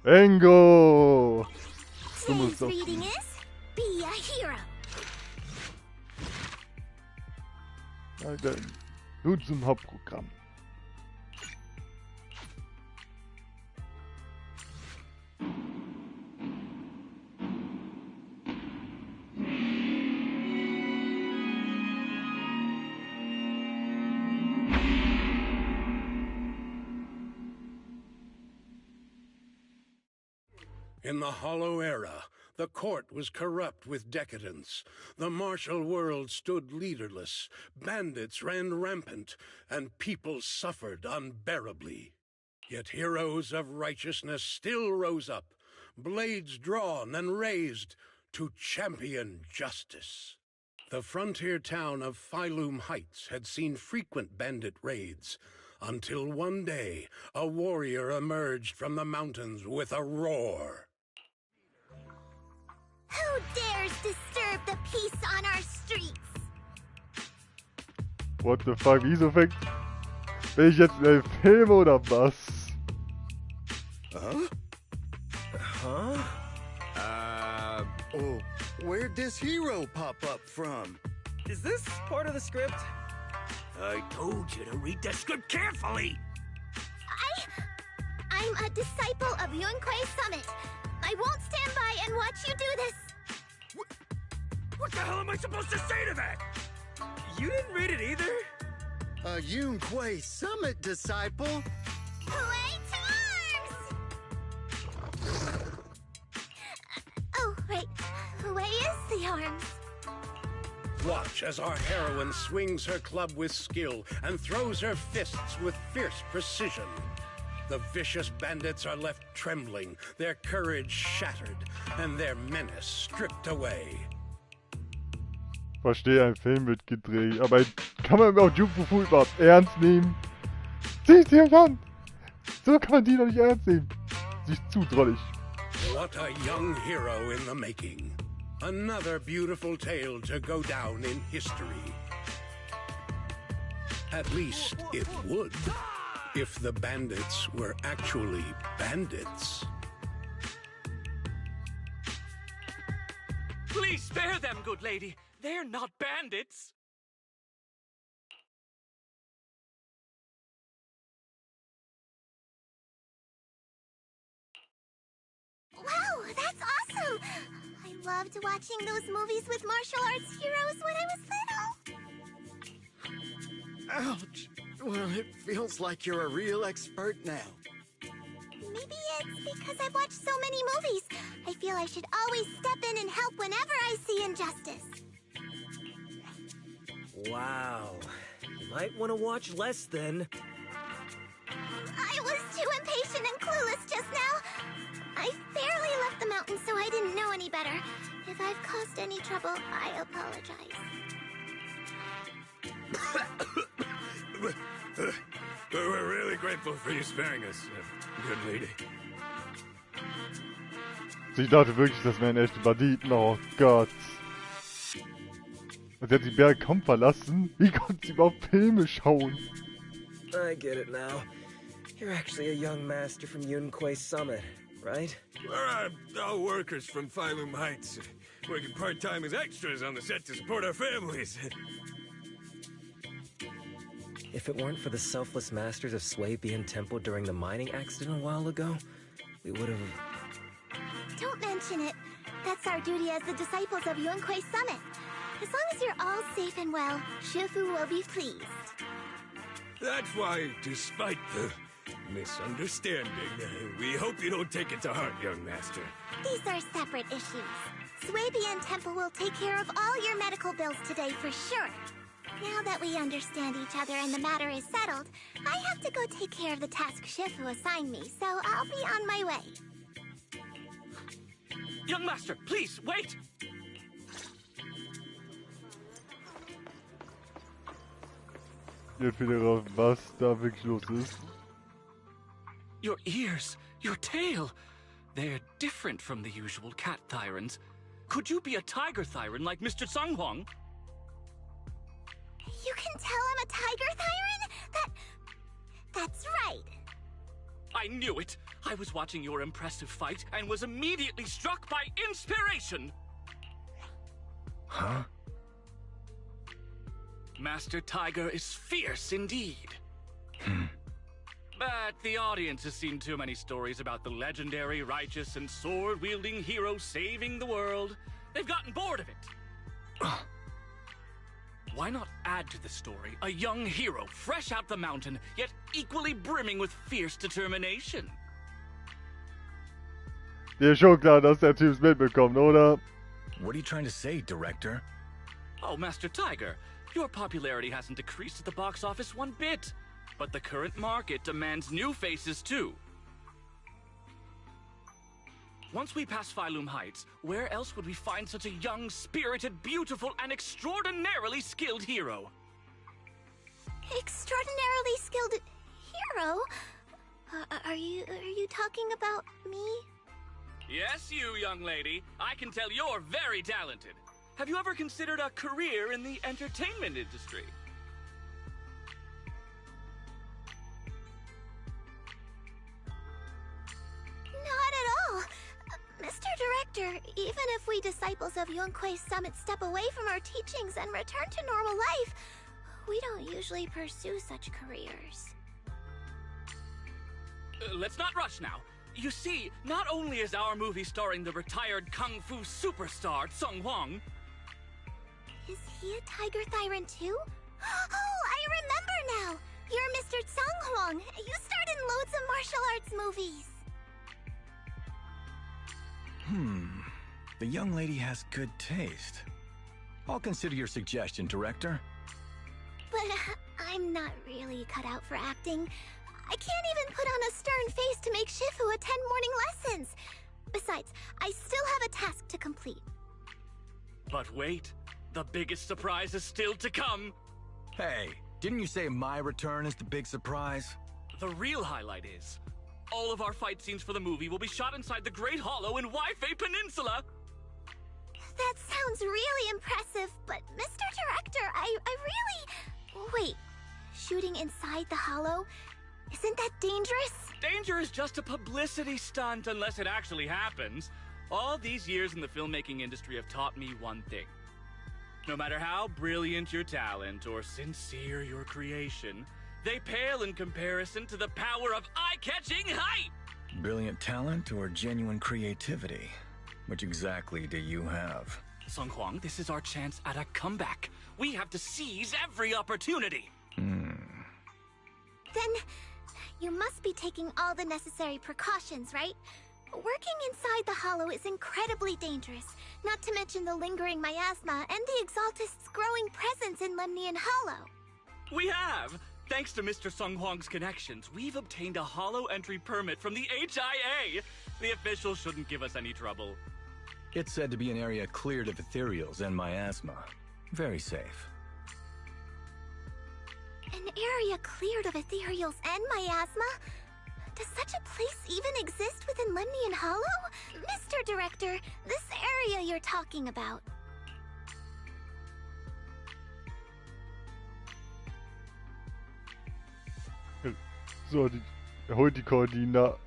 S1: Bingo!
S7: Today's reading is Be a Hero.
S1: Alter, nun zum Hauptprogramm.
S8: In the Hollow Era, the court was corrupt with decadence. The martial world stood leaderless. Bandits ran rampant, and people suffered unbearably. Yet heroes of righteousness still rose up, blades drawn and raised to champion justice. The frontier town of Phylum Heights had seen frequent bandit raids, until one day a warrior emerged from the mountains with a roar.
S7: Who dares disturb the peace on our streets?
S1: What the fuck, wieso fängt... Bin ich jetzt in einem Film oder was?
S6: Huh? Oh, where'd this hero pop up from?
S9: Is this part of the script?
S6: I told you to read the script carefully!
S7: I'm a disciple of Yunquei Summit. I won't stand by and watch you do this.
S6: What the hell am I supposed to say to that?
S9: You didn't read it either?
S6: A Yunquei Summit disciple?
S7: Hooray to arms! Oh, wait. Hooray is the arms.
S8: Watch as our heroine swings her club with skill and throws her fists with fierce precision. The vicious bandits are left trembling, their courage shattered, and their menace stripped away.
S1: Verstehe, ein Film wird gedreht, aber kann man auch Jufu überhaupt ernst nehmen? Siehst du an? So kann man die doch nicht ernst nehmen. Sie ist zu drollig.
S8: What a young hero in the making. Another beautiful tale to go down in history. At least it would, if the bandits were actually bandits.
S10: Please spare them, good lady. They're not bandits.
S7: Wow, that's awesome! I loved watching those movies with martial arts heroes when I was little.
S6: Ouch! Well, it feels like you're a real expert now.
S7: Maybe it's because I've watched so many movies. I feel I should always step in and help whenever I see injustice.
S9: Wow. You might want to watch less then.
S7: I was too impatient and clueless just now. I barely left the mountain, so I didn't know any better. If I've caused any trouble, I apologize.
S6: We're really grateful for you sparing us, good lady.
S1: Ich dachte wirklich, das wären echte Banditen. Oh Gott. Und sie hat die Berge kaum verlassen. Wie konnte sie überhaupt Filme schauen?
S9: I get it now. You're actually a young master from Yunquay Summit, right?
S6: We're all workers from Phylum Heights, working part-time as extras on the set to support our families.
S9: If it weren't for the selfless masters of Swabian Temple during the mining accident a while ago, we would have...
S7: Don't mention it. That's our duty as the disciples of Yunquay Summit. As long as you're all safe and well, Shifu will be pleased.
S6: That's why, despite the misunderstanding, we hope you don't take it to heart, young master.
S7: These are separate issues. Swabian Temple will take care of all your medical bills today for sure. Now that we understand each other and the matter is settled, I have to go take care of the task Shifu assigned me, so I'll be on my way.
S10: Young master, please, wait!
S1: Jetzt wieder raus, was da wirklich los ist.
S10: Your ears, your tail, they're different from the usual cat thyrans. Could you be a tiger thyran like Mr. Sunghuang?
S7: You can tell I'm a tiger thyran? That's right.
S10: I knew it! I was watching your impressive fight and was immediately struck by inspiration!
S3: Huh?
S10: Master Tiger is fierce indeed. But the audience has seen too many stories about the legendary, righteous, and sword-wielding hero saving the world. They've gotten bored of it. Why not add to the story a young hero fresh out the mountain, yet equally brimming with fierce determination?
S1: Dir ist schon klar, dass der Typ es mitbekommt, oder?
S3: What are you trying to say, Director?
S10: Oh, Master Tiger, your popularity hasn't decreased at the box office one bit. But the current market demands new faces too. Once we pass Phylum Heights, where else would we find such a young, spirited, beautiful, and extraordinarily skilled hero?
S7: Extraordinarily skilled hero? Are you talking about me?
S10: Yes, you, young lady. I can tell you're very talented. Have you ever considered a career in the entertainment industry?
S7: Not at all. Mr. Director, even if we disciples of Yunquay Summit step away from our teachings and return to normal life, we don't usually pursue such careers.
S10: Let's not rush now. You see, not only is our movie starring the retired kung fu superstar Sung Huang.
S7: Is he a tiger thyran too? Oh, I remember now! You're Mr. Sung Huang. You starred in loads of martial arts movies.
S11: The young lady has good taste. I'll consider your suggestion, Director.
S7: But I'm not really cut out for acting. I can't even put on a stern face to make Shifu attend morning lessons. Besides, I still have a task to complete.
S10: But wait, The biggest surprise is still to come.
S11: Hey, didn't you say my return is the big surprise?
S10: The real highlight is, all of our fight scenes for the movie will be shot inside the Great Hollow in Waifei Peninsula.
S12: That sounds really impressive, but Mr. Director, I really... Wait, shooting inside the hollow? Isn't that dangerous?
S10: Danger is just a publicity stunt unless it actually happens. All these years in the filmmaking industry have taught me one thing. No matter how brilliant your talent or sincere your creation, they pale in comparison to the power of eye-catching hype!
S11: Brilliant talent or genuine creativity? Which exactly do you have?
S10: Sung Huang, this is our chance at a comeback. We have to seize every opportunity.
S12: Then, you must be taking all the necessary precautions, right? Working inside the hollow is incredibly dangerous, not to mention the lingering miasma and the Exaltist's growing presence in Lemnian Hollow.
S10: We have! Thanks to Mr. Sung Huang's connections, we've obtained a hollow entry permit from the HIA. The officials shouldn't give us any trouble.
S11: It's said to be an area cleared of ethereals and miasma. Very safe.
S12: An area cleared of ethereals and miasma? Does such a place even exist within Lemnian Hollow? Mr. Director, this area you're talking about.
S1: So, er holt die Koordinaten,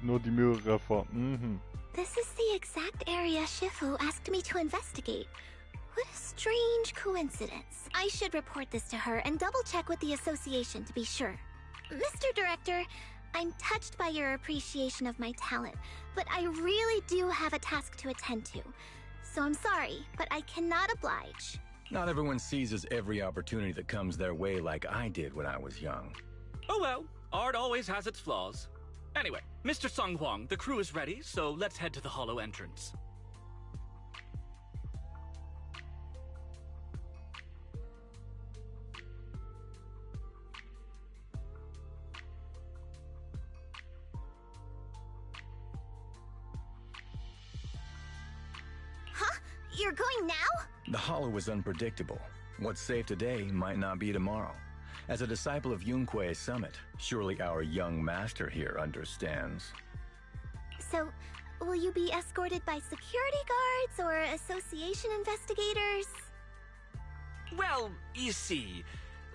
S1: nur die mehrere vor.
S12: This is the exact area Shifu asked me to investigate. What a strange coincidence. I should report this to her and double-check with the association to be sure. Mr. Director, I'm touched by your appreciation of my talent, but I really do have a task to attend to. So I'm sorry, but I cannot oblige.
S11: Not everyone seizes every opportunity that comes their way like I did when I was young.
S10: Oh well, art always has its flaws. Anyway, Mr. Sung Huang, the crew is ready, so let's head to the hollow entrance.
S12: Huh? You're going now?
S11: The hollow is unpredictable. What's safe today might not be tomorrow. As a disciple of Yunque's summit, surely our young master here understands.
S12: So, will you be escorted by security guards or association investigators?
S10: Well, you see,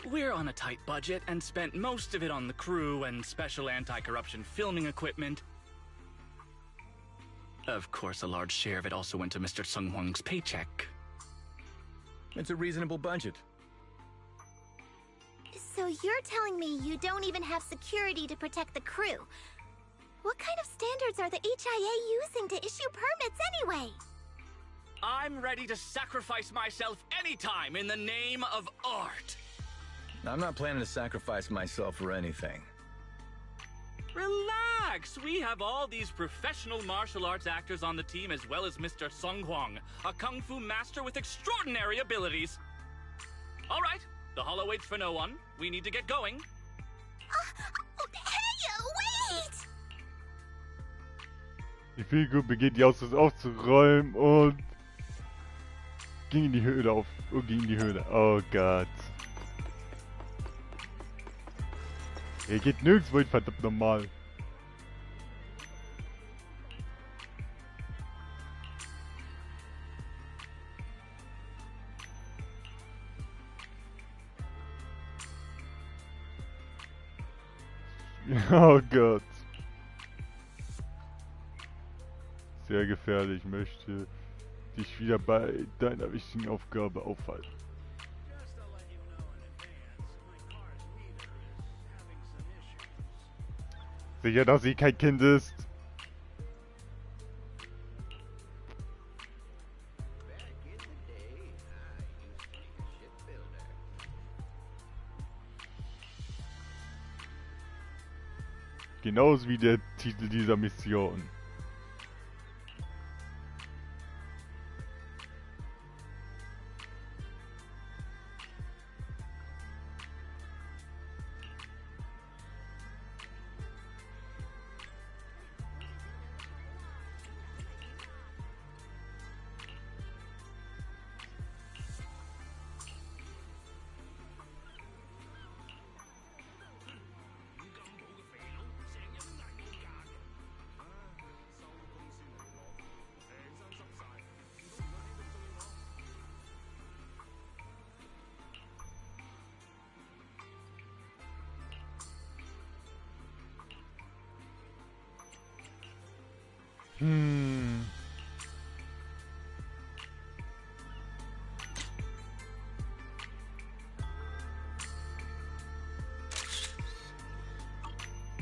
S10: we're on a tight budget and spent most of it on the crew and special anti-corruption filming equipment. Of course, a large share of it also went to Mr. Sung Huang's paycheck.
S11: It's a reasonable budget.
S12: So you're telling me you don't even have security to protect the crew? What kind of standards are the HIA using to issue permits anyway?
S10: I'm ready to sacrifice myself anytime in the name of art.
S11: I'm not planning to sacrifice myself for anything.
S10: Relax! We have all these professional martial arts actors on the team as well as Mr. Sung Huang, a kung fu master with extraordinary abilities. All right, the hollow waits for no one. We need to get going.
S12: Hey, wait!
S1: Die Figur beginnt die Haus aufzuräumen und ging in die Höhle auf. Oh, ging in die Höhle. Oh Gott. Er geht nirgendwo hin, verdammt normal. Oh Gott. Sehr gefährlich. Ich möchte dich wieder bei deiner wichtigen Aufgabe aufhalten. Sicher, dass sie kein Kind ist. Genauso wie der Titel dieser Mission.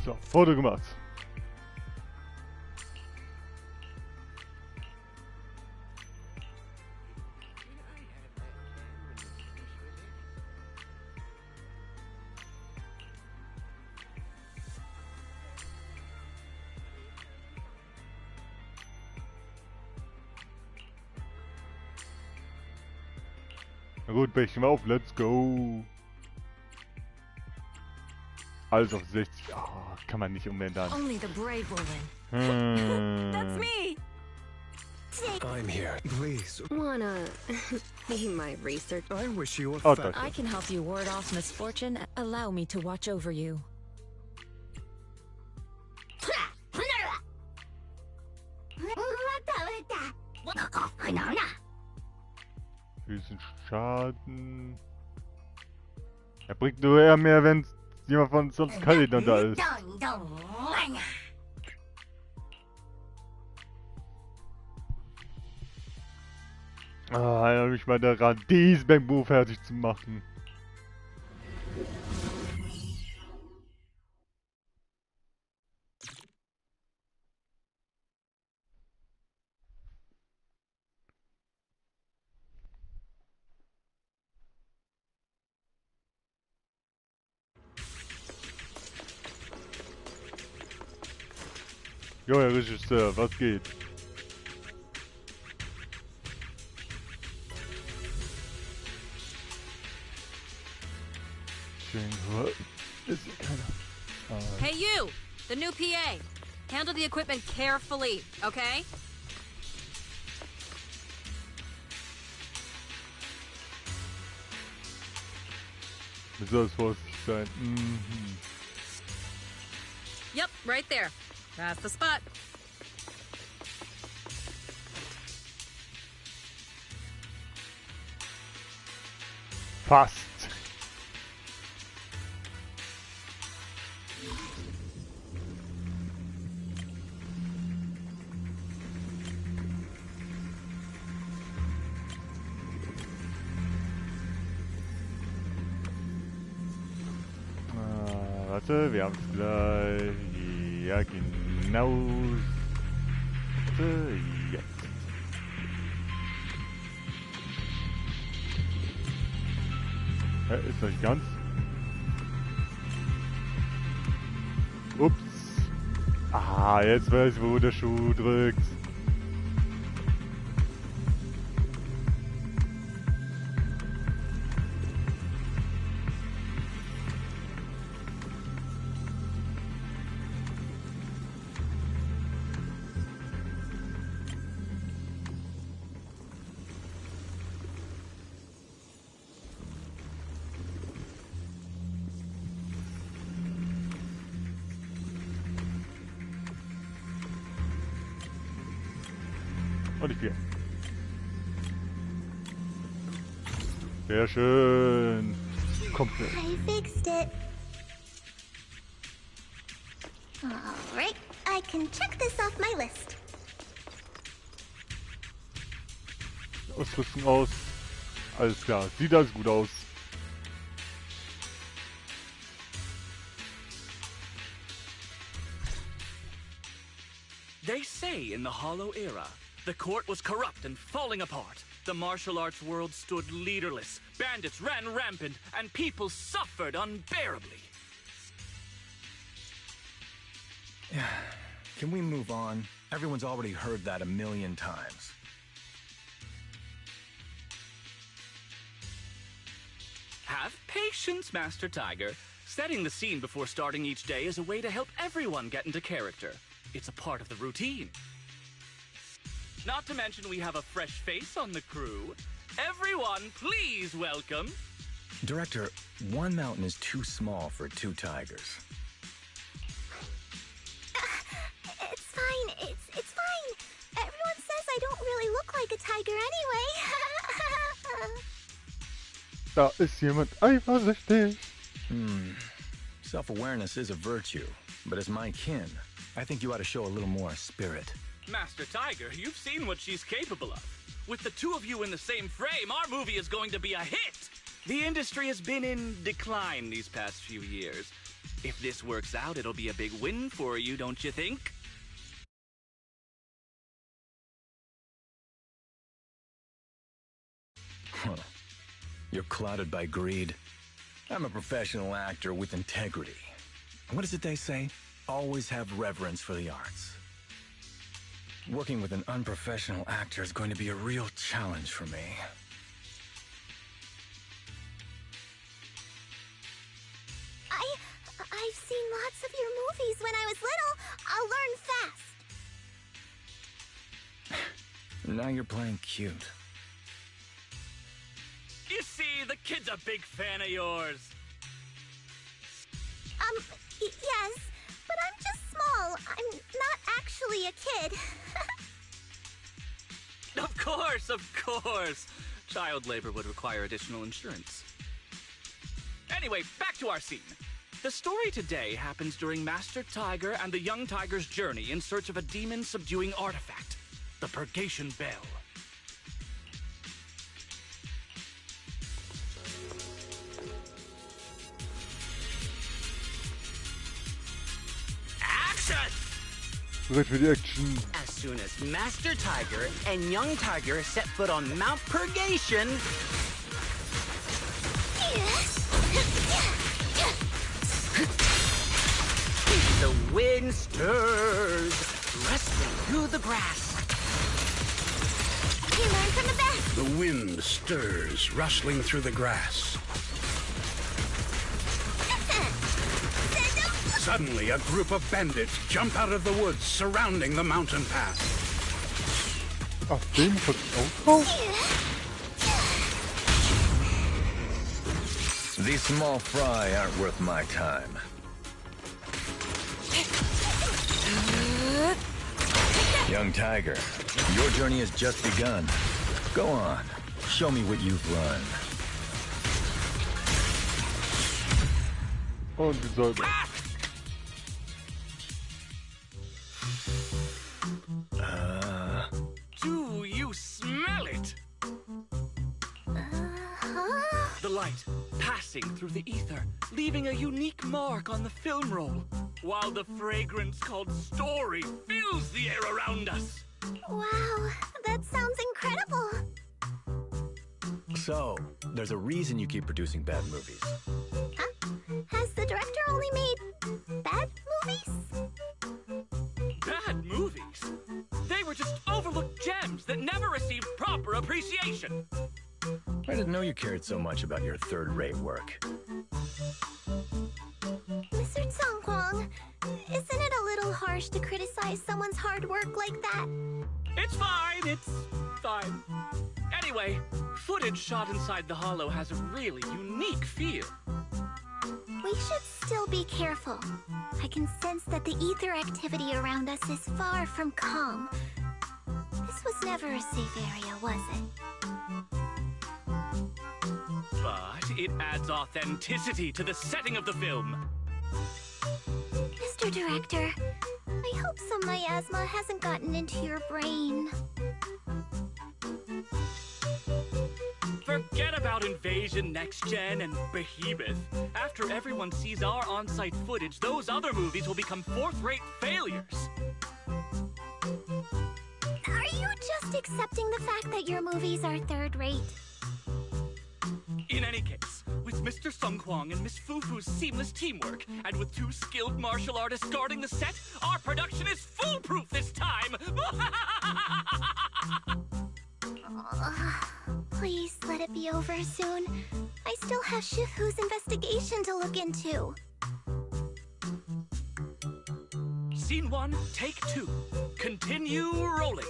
S1: So, Foto gemacht. Na gut, brechen wir auf, let's go. Alles auf 60. Oh, kann man nicht umändern.
S5: Only the brave will win. That's me.
S6: I'm here. Please.
S5: Wanna be my research?
S6: I wish you
S1: Oh,
S6: a
S5: I can help you ward off misfortune. Allow me to watch over you.
S1: Höchsten Schaden. Er bringt nur eher mehr, wenn jemand von sonst Kandidaten da ist. Ah, erinnere mich mal daran, diesen Bamboo fertig zu machen. Jo, Herr Regisseur, was geht? Ist hier keiner.
S13: Hey you! The new PA! Handle the equipment carefully, okay?
S1: Du sollst vorsichtig sein.
S13: Yep, right there. That's the spot.
S1: Fast. Warte, wir haben es gleich. Ja, genau. Jetzt. Ist noch nicht ganz. Ups. Ah, jetzt weiß ich, wo der Schuh drückt. Und ich gehe. Sehr schön. Kommt mit.
S12: I fixed it. Alright, I can check this off my list.
S1: Ausrüstung aus. Alles klar. Sieht alles gut aus.
S10: They say in the Hollow Era, the court was corrupt and falling apart. The martial arts world stood leaderless. Bandits ran rampant, and people suffered unbearably.
S11: Can we move on? Everyone's already heard that a million times.
S10: Have patience, Master Tiger. Setting the scene before starting each day is a way to help everyone get into character. It's a part of the routine. Not to mention we have a fresh face on the crew. Everyone, please welcome...
S11: Director, one mountain is too small for two tigers.
S12: It's fine. It's fine. Everyone says I don't really look like a tiger anyway.
S1: Da ist jemand eifersüchtig.
S11: Self-awareness is a virtue, but as my kin, I think you ought to show a little more spirit.
S10: Master Tiger, you've seen what she's capable of. With the two of you in the same frame, our movie is going to be a hit! The industry has been in decline these past few years. If this works out, it'll be a big win for you, don't you think?
S11: Huh. You're clouded by greed. I'm a professional actor with integrity. What is it they say? Always have reverence for the arts. Working with an unprofessional actor is going to be a real challenge for me.
S12: I've seen lots of your movies when I was little. I'll learn fast.
S11: Now you're playing cute.
S10: You see, the kid's a big fan of yours.
S12: Yes, but I'm just small. I'm not actually a kid.
S10: Of course. Child labor would require additional insurance. Anyway, back to our scene. The story today happens during Master Tiger and the young tiger's journey in search of a demon-subduing artifact, the Purgation Bell.
S1: Bereit für die Action.
S14: As soon as Master Tiger and Young Tiger set foot on Mount Purgation, the wind stirs, rustling through the grass.
S12: You learn from the best.
S8: The wind stirs, rustling through the grass. Suddenly, a group of bandits jump out of the woods surrounding the mountain path.
S1: Ach, den hat's auch drauf?
S11: These small fry aren't worth my time. Young Tiger, your journey has just begun. Go on, show me what you've learned.
S1: Und die Säuber.
S10: Do you smell it? The light passing through the ether, leaving a unique mark on the film roll, while the fragrance called story fills the air around us.
S12: Wow, that sounds incredible.
S11: So, there's a reason you keep producing bad movies.
S12: Huh? Has the director only made bad movies?
S10: Bad movies? They were just overlooked gems that never received proper appreciation.
S11: I didn't know you cared so much about your third-rate work.
S12: Mr. Tsongkwang, isn't it a little harsh to criticize someone's hard work like that?
S10: It's fine. Anyway, footage shot inside the hollow has a really unique feel.
S12: We should still be careful. I can sense that the ether activity around us is far from calm. This was never a safe area, was it?
S10: But it adds authenticity to the setting of the film.
S12: Mr. Director, I hope some miasma hasn't gotten into your brain.
S10: Forget about Invasion, Next Gen, and Behemoth. After everyone sees our on-site footage, those other movies will become fourth-rate failures.
S12: Are you just accepting the fact that your movies are third-rate?
S10: In any case, with Mr. Sung Kwang and Miss Fufu's seamless teamwork, and with 2 skilled martial artists guarding the set, our production is foolproof this time!
S12: Please let it be over soon. I still have Shifu's investigation to look into.
S10: Scene 1, take 2. Continue rolling.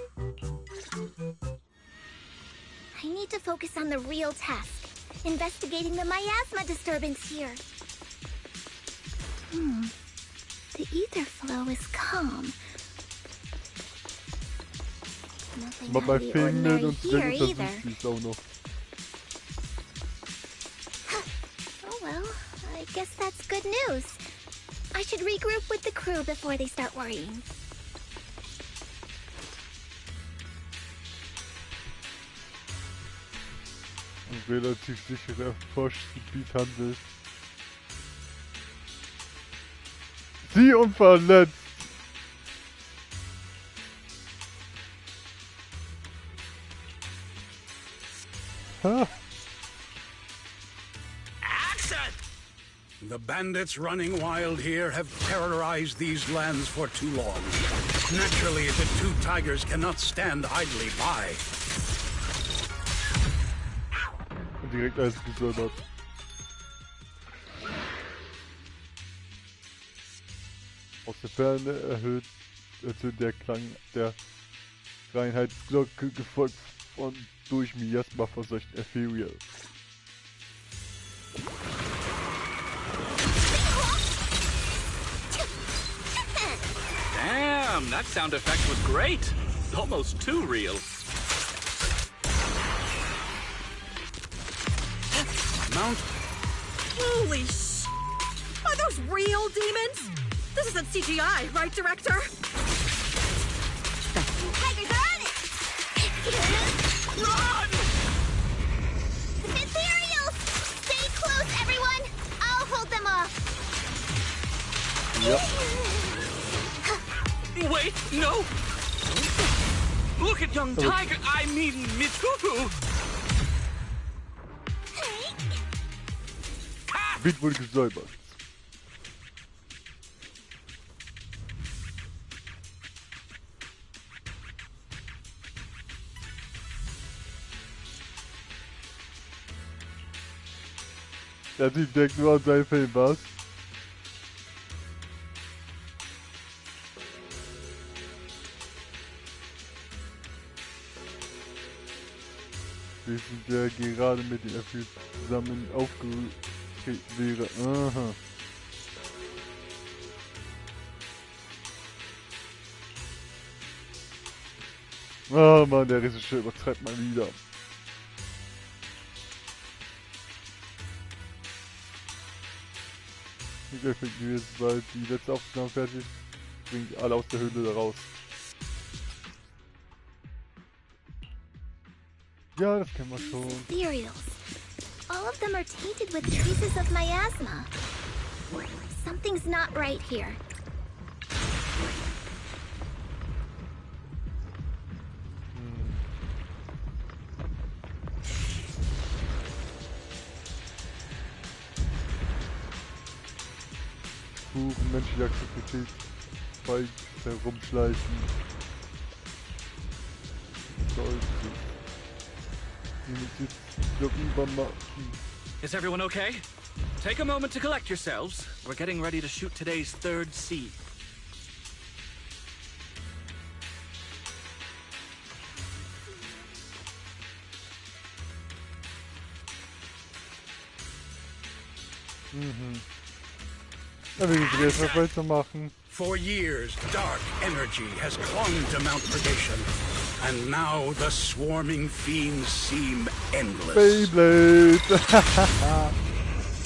S12: I need to focus on the real task. Investigating the miasma disturbance here. The ether flow is calm. Nothing out
S1: Aber
S12: of
S1: bei
S12: the
S1: Filmen
S12: ordinary
S1: und
S12: here
S1: Serien
S12: either.
S1: verwünscht dies auch noch.
S12: Oh well, I guess that's good news. I should regroup with the crew before they start worrying.
S1: ein relativ sicherer Forschgebiet handelt. Sie unverletzt! Ha!
S8: The bandits running wild here have terrorized these lands for too long. Naturally, the two tigers cannot stand idly by.
S1: Und direkt alles gesondert. Aus der Ferne ertönt der Klang der Reinheitsglocke, gefolgt von durch Miasma verseuchten Ethereal.
S10: Damn, that sound effect was great. Almost too real.
S8: Mount.
S13: Holy sh! Are those real demons? This isn't CGI, right, director?
S12: Tigers are on it!
S10: Run!
S12: Ethereals! Stay close, everyone! I'll hold them off.
S1: Yep.
S10: Wait, no! Look at young Tiger, I mean Miss Hoo-Hoo!
S1: Gebiet wurde gesäubert. Der Typ denkt nur an seinen Film, was? Wir sind ja gerade mit den Erfüllten zusammen aufgetreten wäre. Aha. Oh Mann, der Regisseur übertreibt mal wieder. Ich effektiv jetzt bald die letzte Aufnahme fertig. Bringt alle aus der Höhle da raus. Ja, das kennen wir schon.
S12: Ethereals. All of them are tainted with traces of miasma. Something's not right here.
S1: Buchen, menschliche Aktivität bei herumschleichen.
S10: Is everyone okay? Take a moment to collect yourselves. We're getting ready to shoot today's third scene.
S1: Ja, wir müssen jetzt noch weitermachen.
S8: For years, dark energy has clung to Mount Purgation, and now the swarming fiends seem endless.
S1: Beyblade!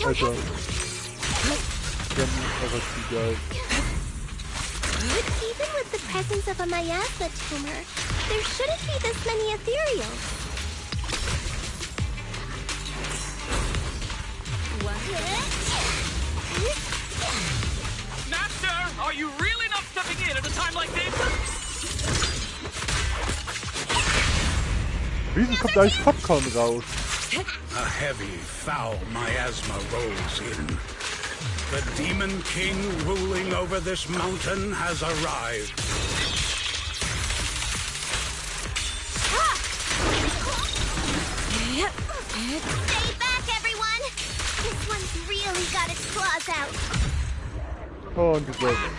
S1: Alter. Aber zu geil.
S12: But even with the presence of a miasma tumor, there shouldn't be this many ethereals.
S10: Master, are you really not stepping in at a time like this?
S1: Wieso kommt da eigentlich Popcorn raus?
S8: A heavy, foul miasma rolls in. The Demon King ruling over this mountain has arrived.
S12: Stay back, everyone! This one's really got its claws out.
S1: Oh, und gesäubert.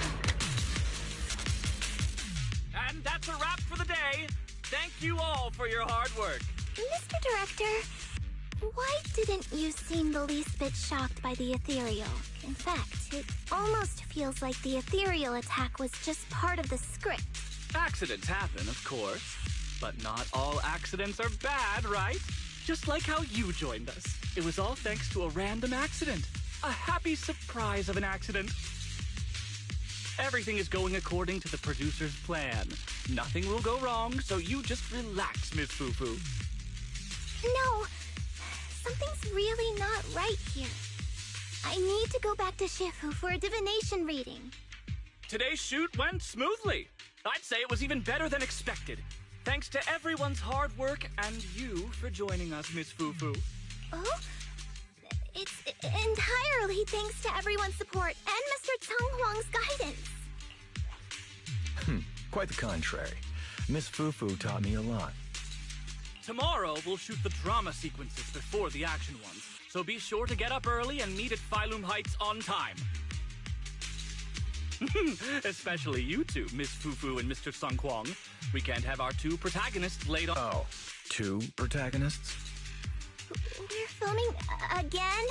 S10: And that's a wrap for the day. Thank you all for your hard work.
S12: Mr. Director, why didn't you seem the least bit shocked by the ethereal? In fact, it almost feels like the ethereal attack was just part of the script.
S10: Accidents happen, of course. But not all accidents are bad, right? Just like how you joined us. It was all thanks to a random accident. A happy surprise of an accident. Everything is going according to the producer's plan. Nothing will go wrong, so you just relax, Miss Foo-Foo.
S12: No, Something's really not right here. I need to go back to Shifu for a divination reading.
S10: Today's shoot went smoothly. I'd say it was even better than expected. Thanks to everyone's hard work and you for joining us, Miss Fufu.
S12: Oh? It's entirely thanks to everyone's support and Mr. Tang Huang's guidance.
S11: Quite the contrary. Miss Fufu taught me a lot.
S10: Tomorrow, we'll shoot the drama sequences before the action ones. So be sure to get up early and meet at Phylum Heights on time. Especially you two, Miss Fufu and Mr. Sung Kwang. We can't have our two protagonists late on.
S11: Oh, two protagonists?
S12: We're filming again?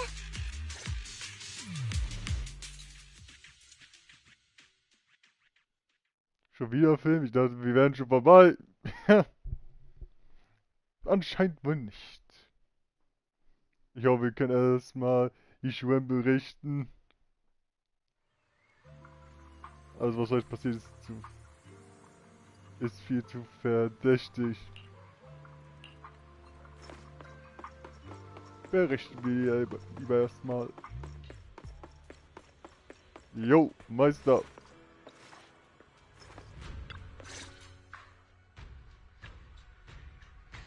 S1: Schon wieder Film? Ich dachte, wir wären schon vorbei. Anscheinend wohl nicht. Ich hoffe, wir können erstmal Ishuen berichten. Also was heute passiert ist viel zu verdächtig. Berichten wir lieber erstmal. Jo, Meister.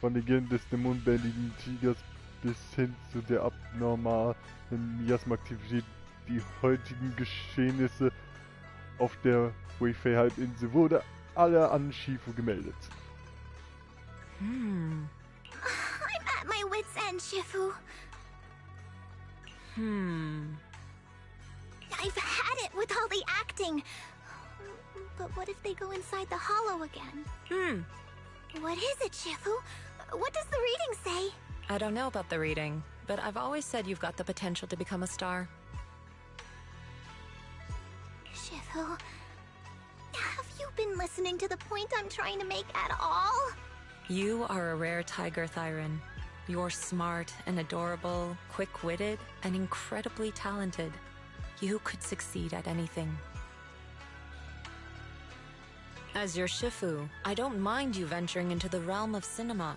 S1: Von Legende des Dämonen bändigenden Tigers bis hin zu der abnormalen Miasma-Aktivität, die heutigen Geschehnisse auf der Weifei-Halbinsel wurde alle an Shifu gemeldet.
S12: I'm at my wit's end, Shifu. I've had it with all the acting. But what if they go inside the hollow again? What is it, Shifu? What does the reading say?
S15: I don't know about the reading, but I've always said you've got the potential to become a star.
S12: Shifu, have you been listening to the point I'm trying to make at all?
S15: You are a rare tiger, Thyron. You're smart and adorable, quick-witted, and incredibly talented. You could succeed at anything. As your Shifu, I don't mind you venturing into the realm of cinema,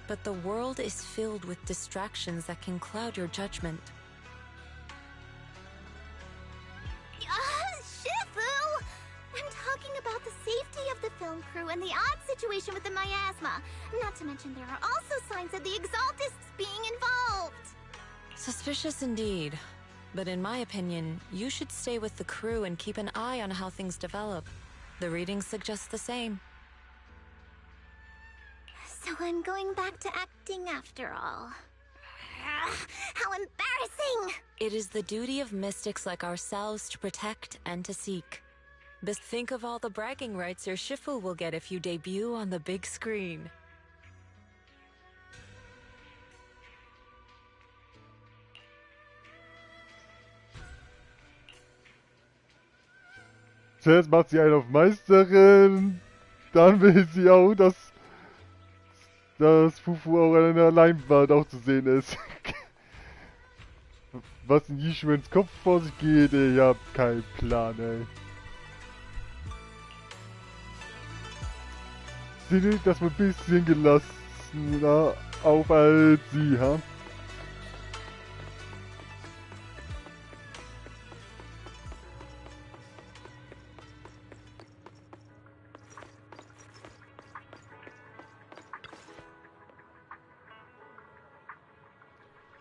S15: but the world is filled with distractions that can cloud your judgment.
S12: Shifu! I'm talking about the safety of the film crew and the odd situation with the miasma. Not to mention there are also signs of the Exaltists being involved.
S15: Suspicious indeed. But in my opinion, you should stay with the crew and keep an eye on how things develop. The readings suggest the same.
S12: So I'm going back to acting after all. How embarrassing!
S15: It is the duty of mystics like ourselves to protect and to seek. But think of all the bragging rights your Shifu will get if you debut on the big screen.
S1: Zuerst macht sie einen auf Meisterin, dann will sie auch, dass Fufu auch an einer Leinwand auch zu sehen ist. Was in Yishuens Kopf vor sich geht, ey, ich hab keinen Plan, ey. Sie nimmt das wohl ein bisschen gelassener auf als sie, ha?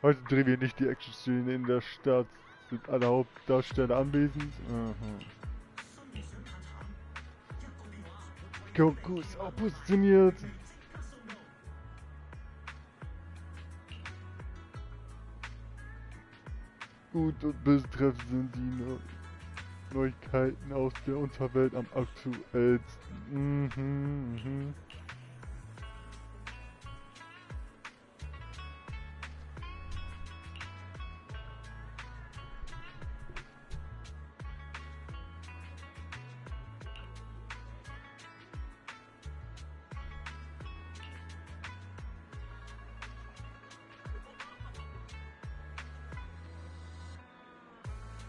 S1: Heute drehen wir nicht die Action-Szene in der Stadt. Sind alle Hauptdarsteller anwesend? Goku ist auch positioniert. Gut und böse Treffen sind die Neuigkeiten aus der Unterwelt am aktuellsten.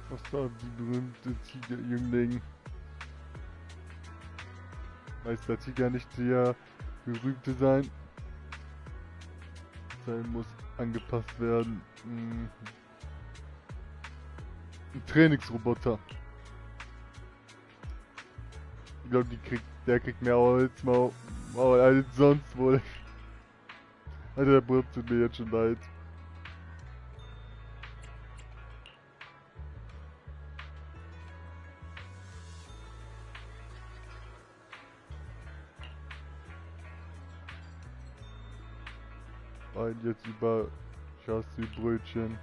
S1: Was war die berühmte Tigerjüngling? Meister Tiger nicht sehr berühmte sein muss angepasst werden. Ein Trainingsroboter. Ich glaube, der kriegt mehr Holz als sonst wohl. Also der Bruder tut mir jetzt schon leid. Und jetzt über Chassis-Brötchen.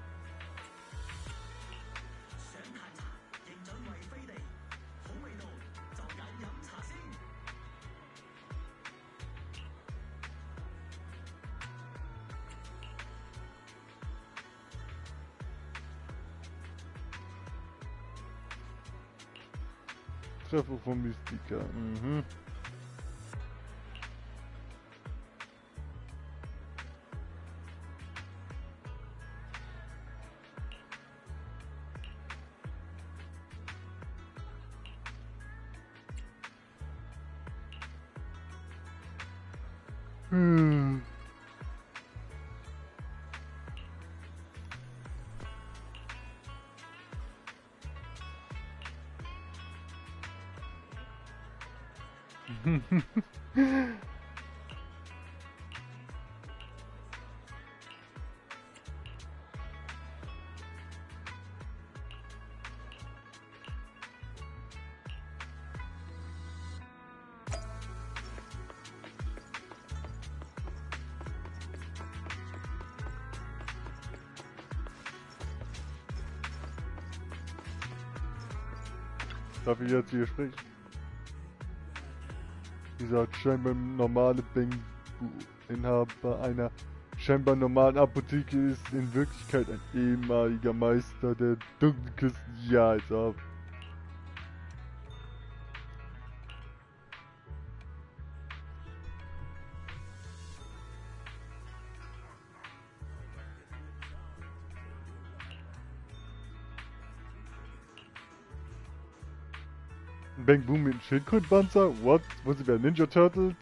S1: Treffer von Mystica. Darf ich jetzt hier sprechen? Dieser scheinbar normale Bängu-Inhaber einer scheinbar normalen Apotheke ist in Wirklichkeit ein ehemaliger Meister der dunkelsten Jahrhunderte. Bang Boom mit Schildkrötenpanzer? What? Wo sind wir? Ninja Turtles?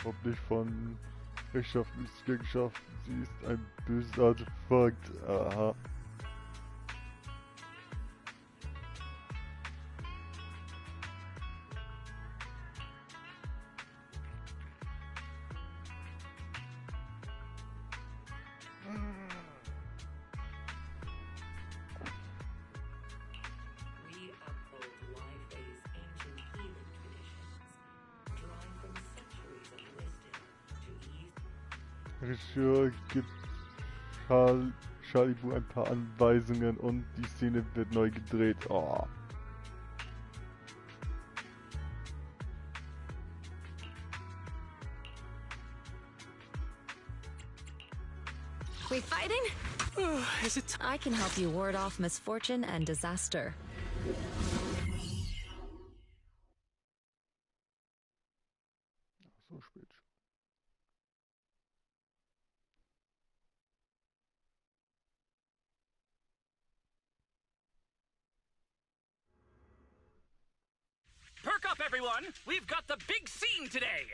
S1: Ob nicht von Rechtschaffen ist geschafft. Sie ist ein böses Artefakt. Aha. Regisseur gibt Shalibu ein paar Anweisungen und die Szene wird neu gedreht. Oh.
S15: We fighting? Is it? I can help you ward off misfortune and disaster.
S1: So spät.
S10: Perk up, everyone! We've got the big scene today!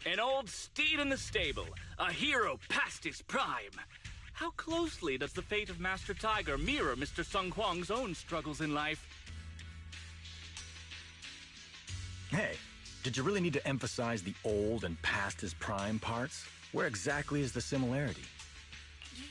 S10: An old steed in the stable, a hero past his prime. How closely does the fate of Master Tiger mirror Mr. Sung Huang's own struggles in life?
S11: Hey, did you really need to emphasize the old and past his prime parts? Where exactly is the similarity?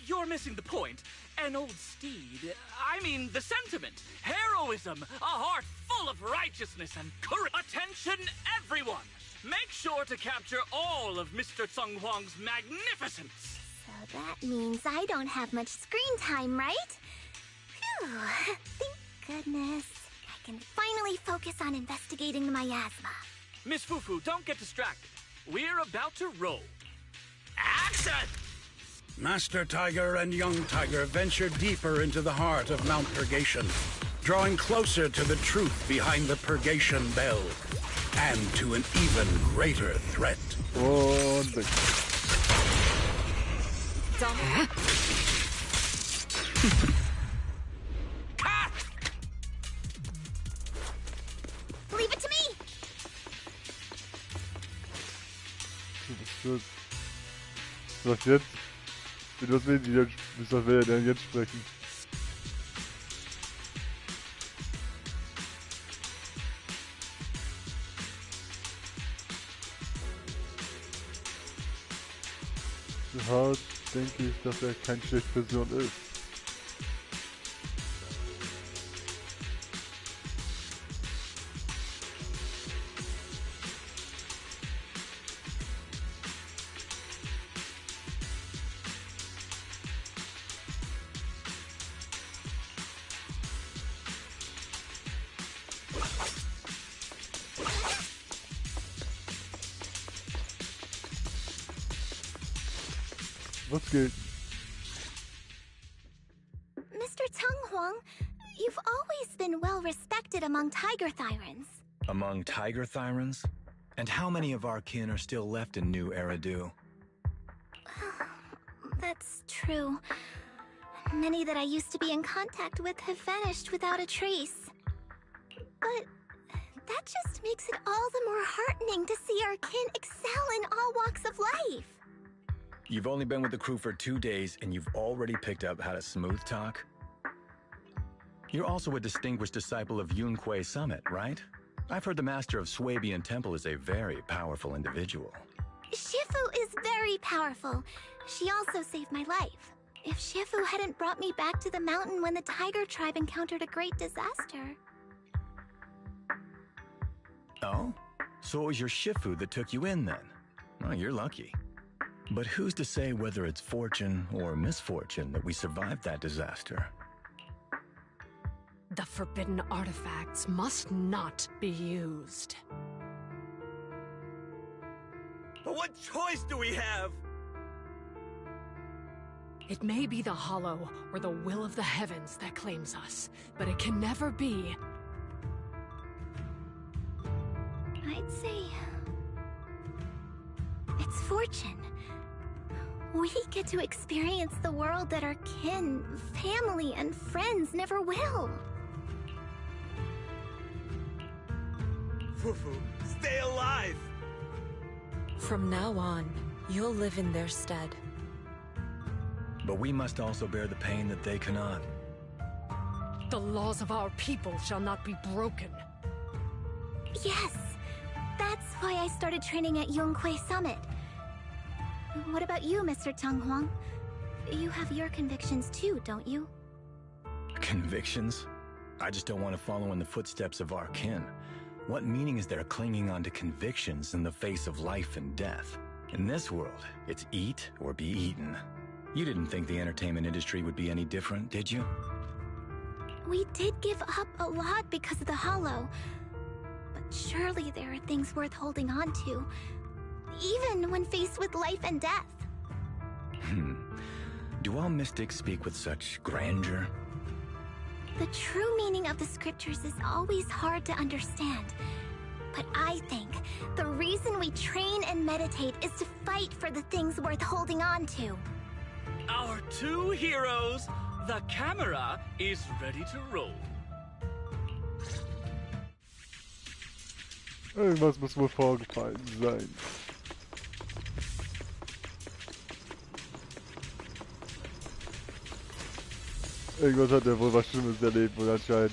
S10: You're missing the point. An old steed. I mean the sentiment. Heroism. A heart full of righteousness and courage. Attention, everyone! Make sure to capture all of Mr. Sung Huang's magnificence.
S12: So that means I don't have much screen time, right? Phew. Thank goodness. I can finally focus on investigating the miasma.
S10: Miss Fufu, don't get distracted. We're about to roll. Action!
S8: Master Tiger and Young Tiger venture deeper into the heart of Mount Purgation, drawing closer to the truth behind the Purgation Bell, and to an even greater threat.
S1: Und weg.
S12: Leave it to me!
S1: Was jetzt? Mit was will die denn, mit was will er denn jetzt sprechen? So hart denke ich, dass er keine schlechte Person ist. Was geht?
S12: Mr. Tung Huang, you've always been well respected among Tiger Thyrans.
S11: Among Tiger Thyrans? And how many of our kin are still left in New Eridu?
S12: That's true. Many that I used to be in contact with have vanished without a trace. But that just makes it all the more heartening to see our kin excel in all walks of life.
S11: You've only been with the crew for 2 days, and you've already picked up how to smooth talk? You're also a distinguished disciple of Yunquei Summit, right? I've heard the master of Swabian Temple is a very powerful individual.
S12: Shifu is very powerful. She also saved my life. If Shifu hadn't brought me back to the mountain when the Tiger tribe encountered a great disaster.
S11: Oh? So it was your Shifu that took you in then? Well, you're lucky. But who's to say whether it's fortune or misfortune that we survived that disaster?
S16: The forbidden artifacts must not be used.
S10: But what choice do we have?
S16: It may be the Hollow or the will of the heavens that claims us, but it can never be.
S12: I'd say it's fortune. We get to experience the world that our kin, family, and friends never will.
S10: Fufu, stay alive!
S15: From now on, you'll live in their stead.
S11: But we must also bear the pain that they cannot.
S16: The laws of our people shall not be broken.
S12: Yes, that's why I started training at Yunquei Summit. What about you, Mr. Tung Huang? You have your convictions too, don't you?
S11: Convictions? I just don't want to follow in the footsteps of our kin. What meaning is there clinging on to convictions in the face of life and death? In this world, it's eat or be eaten. You didn't think the entertainment industry would be any different, did you?
S12: We did give up a lot because of the Hollow. But surely there are things worth holding on to, even when faced with life and death.
S11: Do all mystics speak with such grandeur?
S12: The true meaning of the scriptures is always hard to understand. But I think the reason we train and meditate is to fight for the things worth holding on to.
S10: Our two heroes, the camera is ready to roll.
S1: Irgendwas muss wohl vorgefallen sein. Irgendwas hat er wohl was Schlimmes erlebt wohl anscheinend.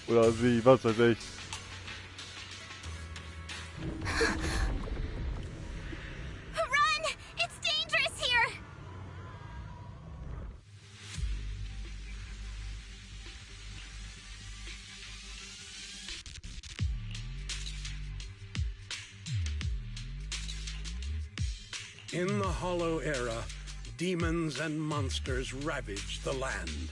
S1: Oder sie, was weiß ich.
S12: Run! It's dangerous here!
S8: In the Hollow Era, demons and monsters ravaged the land.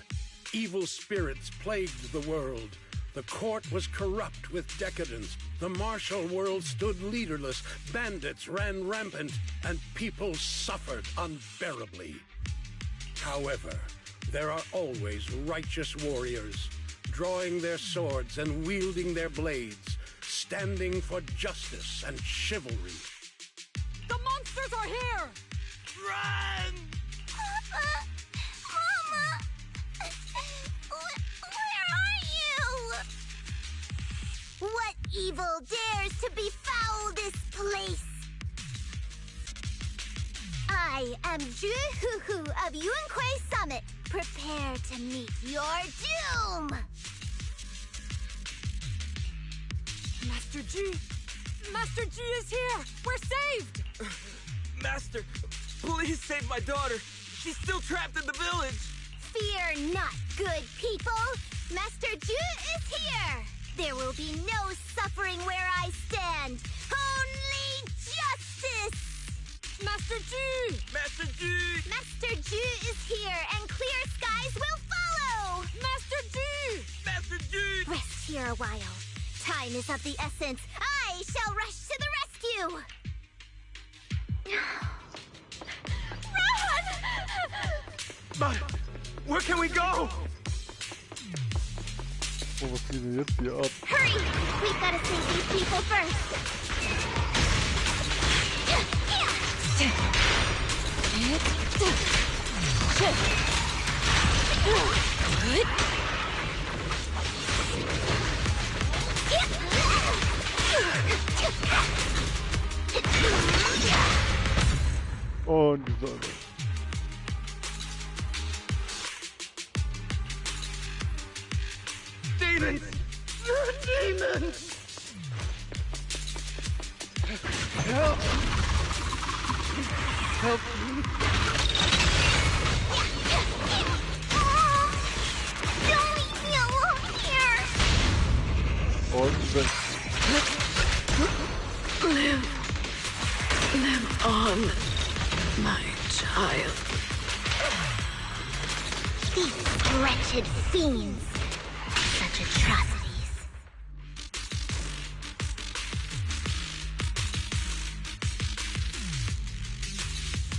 S8: Evil spirits plagued the world. The court was corrupt with decadence. The martial world stood leaderless. Bandits ran rampant, and people suffered unbearably. However, there are always righteous warriors, drawing their swords and wielding their blades, standing for justice and chivalry.
S13: The monsters are here!
S14: Run!
S12: Papa! Mama! Where are you? What evil dares to befoul this place? I am Ju-Hu-Hu of Yuan-Kui Summit. Prepare to meet your doom!
S13: Master G! Master G is here! We're saved!
S14: Master, please save my daughter. She's still trapped in the village.
S12: Fear not, good people! Master Ju is here! There will be no suffering where I stand! Only justice!
S13: Master G!
S14: Master G!
S12: Master Ju is here, and clear skies will follow!
S13: Master G!
S14: Master G!
S12: Rest here a while. Time is of the essence. I shall rush to the rescue!
S14: But where can we go?
S1: Oh, was geht denn jetzt hier ab?
S12: Hurry! We've got to save these people first!
S1: Und die Säule.
S14: Demons! Demons!
S1: Help! Help me!
S12: Don't leave me alone here!
S1: Und weg.
S15: Live on, my child.
S12: These wretched fiends. Such atrocities.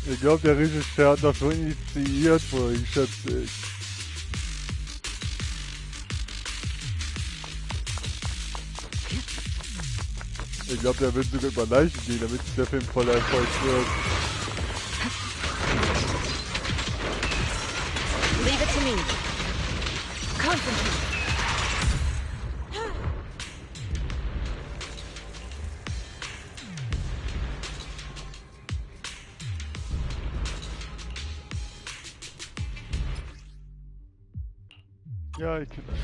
S1: Ich glaube, der Regisseur hat das so initiiert vorhin, schätze ich. Ich glaube, der wird sogar über Leichen gehen, damit der Film voller Erfolg wird.
S13: Leave it to me. Concentrate.
S1: Ja, ich kenne das.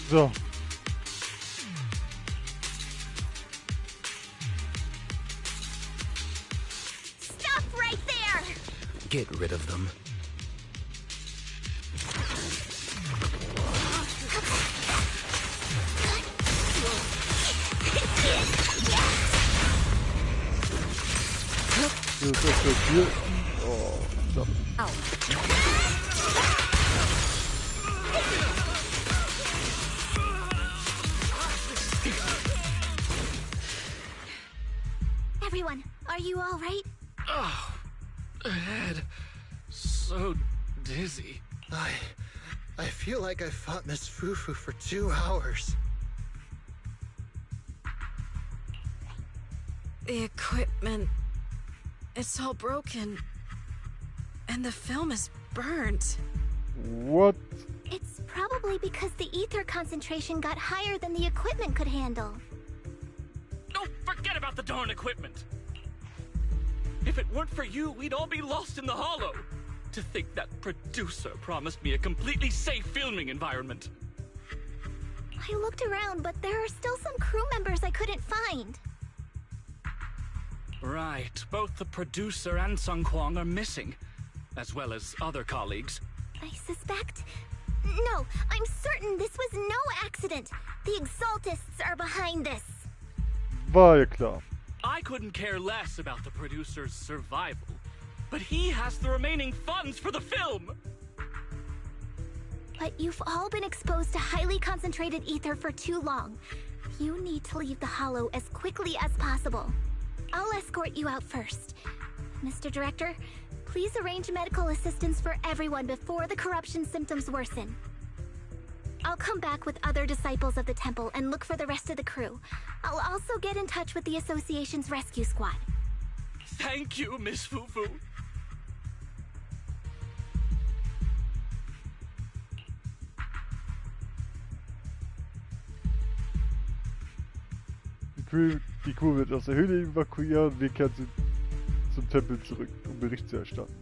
S1: So.
S12: Stop right there!
S3: Get rid of them.
S1: Das ist das hier. Oh, stopp.
S12: Everyone, are you all right?
S3: Oh, head. So dizzy.
S17: I feel like I fought Miss Fufu for 2 hours.
S15: The equipment... it's all broken. And the film is burnt.
S1: What?
S12: It's probably because the ether concentration got higher than the equipment could handle.
S10: Oh, forget about the darn equipment! If it weren't for you, we'd all be lost in the hollow. To think that producer promised me a completely safe filming environment.
S12: I looked around, but there are still some crew members I couldn't find.
S10: Right, both the producer and Sung Kwang are missing, as well as other colleagues.
S12: I suspect... No, I'm certain this was no accident. The Exaltists are behind this.
S1: War ja klar.
S10: I couldn't care less about the producer's survival, but he has the remaining funds for the film!
S12: But you've all been exposed to highly concentrated ether for too long. You need to leave the Hollow as quickly as possible. I'll escort you out first. Mr. Director, please arrange medical assistance for everyone before the corruption symptoms worsen. I'll come back with other disciples of the temple and look for the rest of the crew. I'll also get in touch with the Association's rescue squad.
S10: Thank you, Miss Fufu.
S1: Die Crew wird aus der Höhle evakuieren, wir kehren zum Tempel zurück, um Bericht zu erstatten.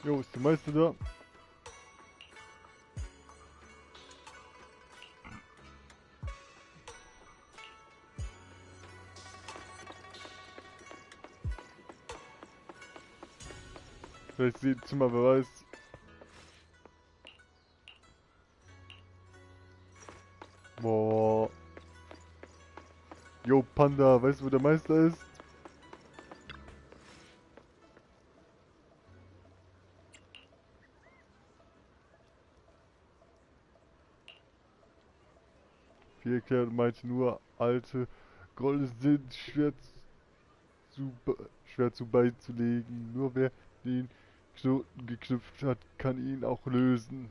S1: Jo, ist der Meister da? Vielleicht sieht im Zimmer, wer weiß. Boah. Jo, Panda, weißt du, wo der Meister ist? Wie erklärt, meinte nur, alte Grolle sind schwer zu beizulegen. Nur wer den Knoten geknüpft hat, kann ihn auch lösen.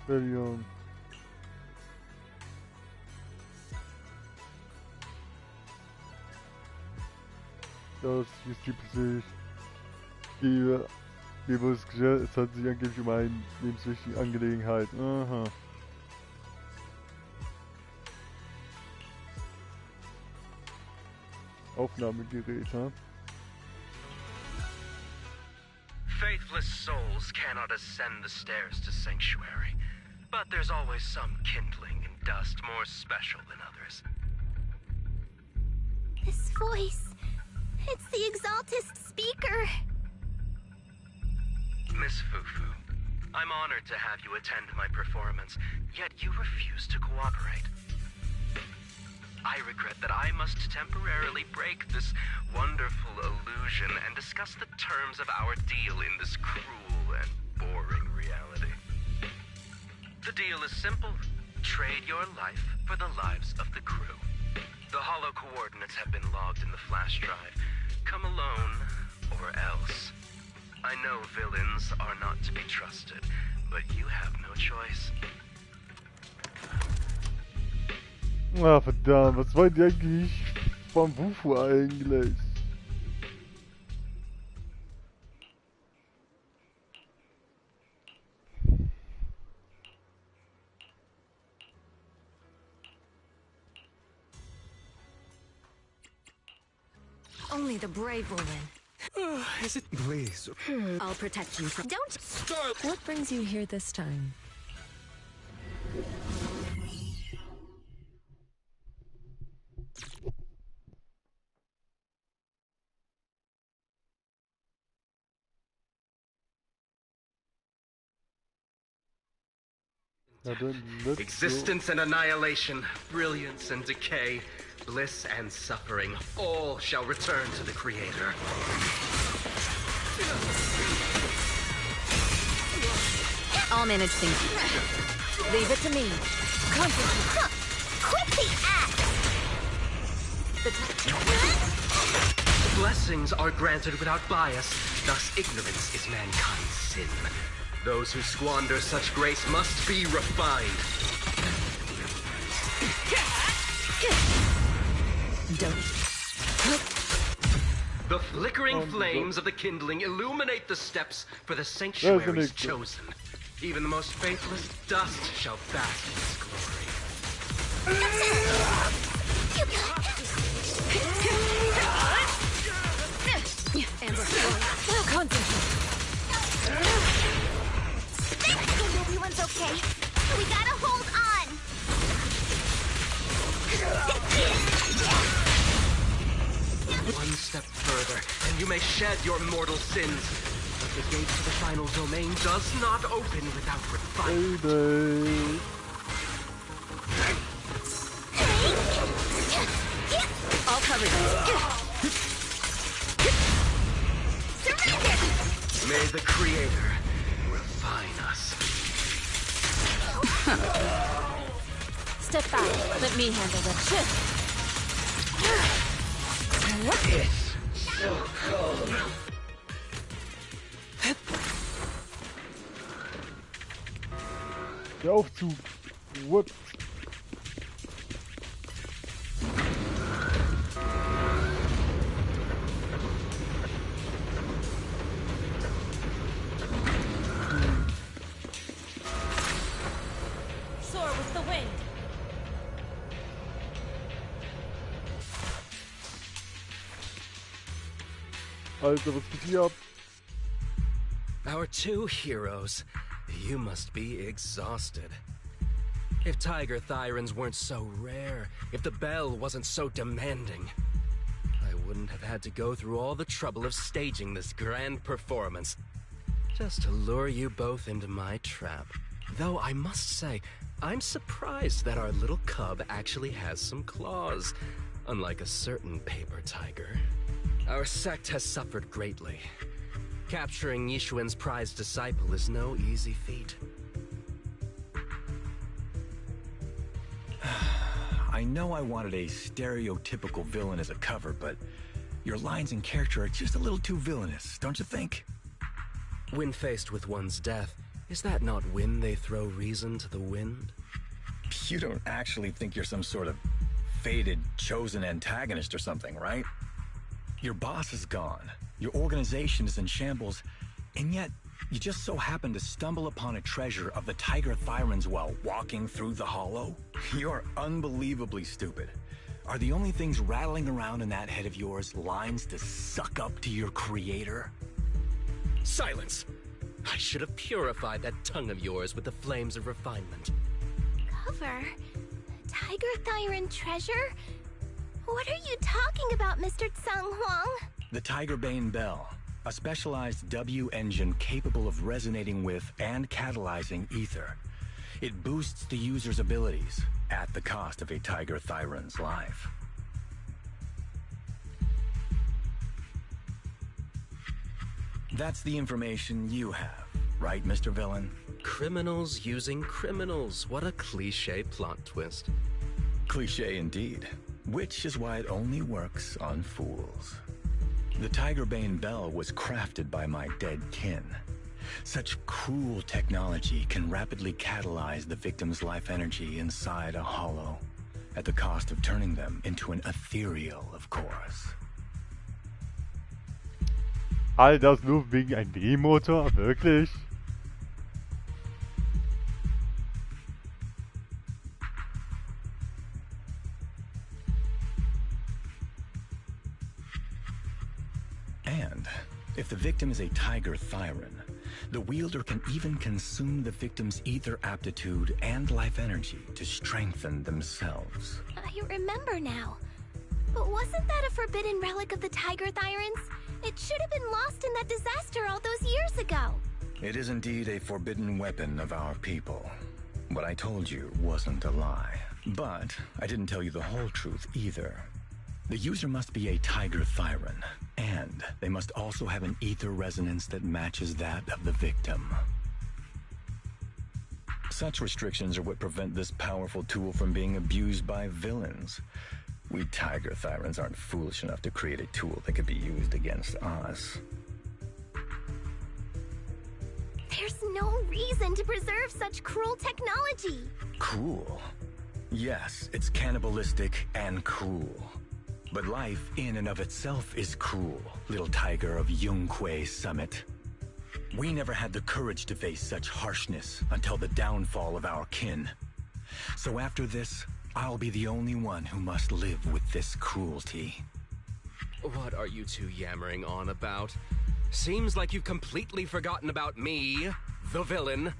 S1: Rebellion. Das ist die Psych. Es hat sich angeblich um eine lebenswichtige Angelegenheit. Aha. Aufnahmegerät, ha?
S9: Faithless souls cannot ascend the stairs to sanctuary, but there's always some kindling in dust more special than others.
S12: This voice, it's the Exaltist speaker.
S9: Miss Fufu, I'm honored to have you attend my performance, yet you refuse to cooperate. I regret that I must temporarily break this wonderful illusion and discuss the terms of our deal in this cruel and boring reality. The deal is simple. Trade your life for the lives of the crew. The hollow coordinates have been logged in the flash drive. Come alone, or else. I know villains are not to be trusted, but you have no choice.
S1: Ah, verdammt, was wollt ihr eigentlich vom Wufu eigentlich?
S5: Only the brave will win.
S6: Is it? Please.
S5: I'll protect you from. Don't
S6: start.
S15: What brings you here this time?
S9: Existence and annihilation, brilliance and decay, bliss and suffering, all shall return to the Creator.
S5: I'll manage things. Leave it to me. Concentrate.
S12: Quit the act!
S9: Blessings are granted without bias, thus ignorance is mankind's sin. Those who squander such grace must be refined. The flickering flames of the kindling illuminate the steps for the sanctuaries chosen. Even the most faithless dust shall bask in its glory.
S5: Amber, concentrate.
S12: I think everyone's okay. We gotta hold on.
S9: One step further, and you may shed your mortal sins. But the gate to the final domain does not open without refinement.
S5: I'll cover you.
S9: May the Creator refine us.
S5: Step back. Let me handle this.
S9: It's so cold.
S1: Der Aufzug. What?
S5: Soar with the wind.
S1: Alter, was geht hier ab?
S9: Our two heroes. You must be exhausted. If Tiger Thyrans weren't so rare, if the bell wasn't so demanding, I wouldn't have had to go through all the trouble of staging this grand performance, just to lure you both into my trap. Though I must say, I'm surprised that our little cub actually has some claws, unlike a certain paper tiger. Our sect has suffered greatly. Capturing Yishuan's prized disciple is no easy feat.
S11: I know I wanted a stereotypical villain as a cover, but your lines and character are just a little too villainous, don't you think?
S9: When faced with one's death, is that not when they throw reason to the wind?
S11: You don't actually think you're some sort of fated, chosen antagonist or something, right? Your boss is gone, your organization is in shambles, and yet you just so happen to stumble upon a treasure of the Tiger Thyrans while walking through the hollow? You're unbelievably stupid. Are the only things rattling around in that head of yours lines to suck up to your creator?
S9: Silence! I should have purified that tongue of yours with the flames of refinement.
S12: Cover? Tiger Thyran treasure? What are you talking about, Mr. Tsang Huang?
S11: The Tiger Bane Bell, a specialized W engine capable of resonating with and catalyzing ether. It boosts the user's abilities at the cost of a Tiger Thyran's life. That's the information you have, right, Mr. Villain?
S9: Criminals using criminals. What a cliché plot twist.
S11: Cliché indeed, which is why it only works on fools. The Tiger Bane Bell was crafted by my dead kin. Such cruel technology can rapidly catalyze the victim's life energy inside a hollow, at the cost of turning them into an ethereal, of course.
S1: All das nur wegen einem Drehmotor? Wirklich?
S11: And if the victim is a Tiger Thyran, the wielder can even consume the victim's ether aptitude and life energy to strengthen themselves.
S12: I remember now. But wasn't that a forbidden relic of the Tiger Thyrans? It should have been lost in that disaster all those years ago.
S11: It is indeed a forbidden weapon of our people. What I told you wasn't a lie. But I didn't tell you the whole truth either. The user must be a Tiger Thyran, and they must also have an ether resonance that matches that of the victim. Such restrictions are what prevent this powerful tool from being abused by villains. We Tiger Thyrans aren't foolish enough to create a tool that could be used against us.
S12: There's no reason to preserve such cruel technology.
S11: Cruel? Yes, it's cannibalistic and cruel. But life in and of itself is cruel, little tiger of Yunque Summit. We never had the courage to face such harshness until the downfall of our kin. So after this, I'll be the only one who must live with this cruelty.
S9: What are you two yammering on about? Seems like you've completely forgotten about me, the villain.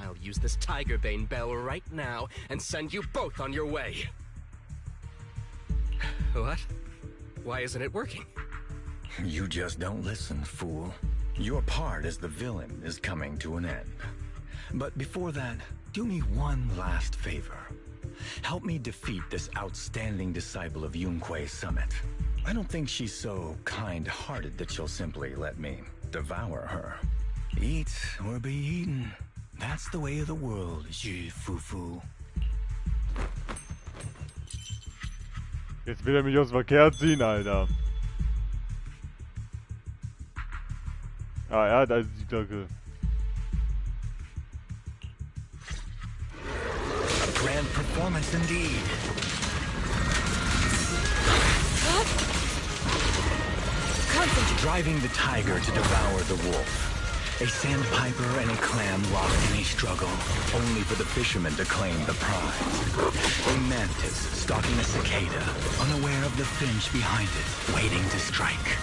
S9: I'll use this Tigerbane bell right now and send you both on your way. What? Why isn't it working?
S11: You just don't listen, fool. Your part as the villain is coming to an end. But before that, do me one last favor. Help me defeat this outstanding disciple of Yunque Summit. I don't think she's so kind-hearted that she'll simply let me devour her. Eat or be eaten. That's the way of the world, Zhu Fufu.
S1: Jetzt will er mich aus dem Verkehr ziehen, Alter. Ah ja, da ist die Glocke.
S11: A grand performance indeed. Driving the tiger to devour the wolf. A sandpiper and a clam locked in a struggle, only for the fisherman to claim the prize. A mantis stalking a cicada, unaware of the finch behind it, waiting to strike.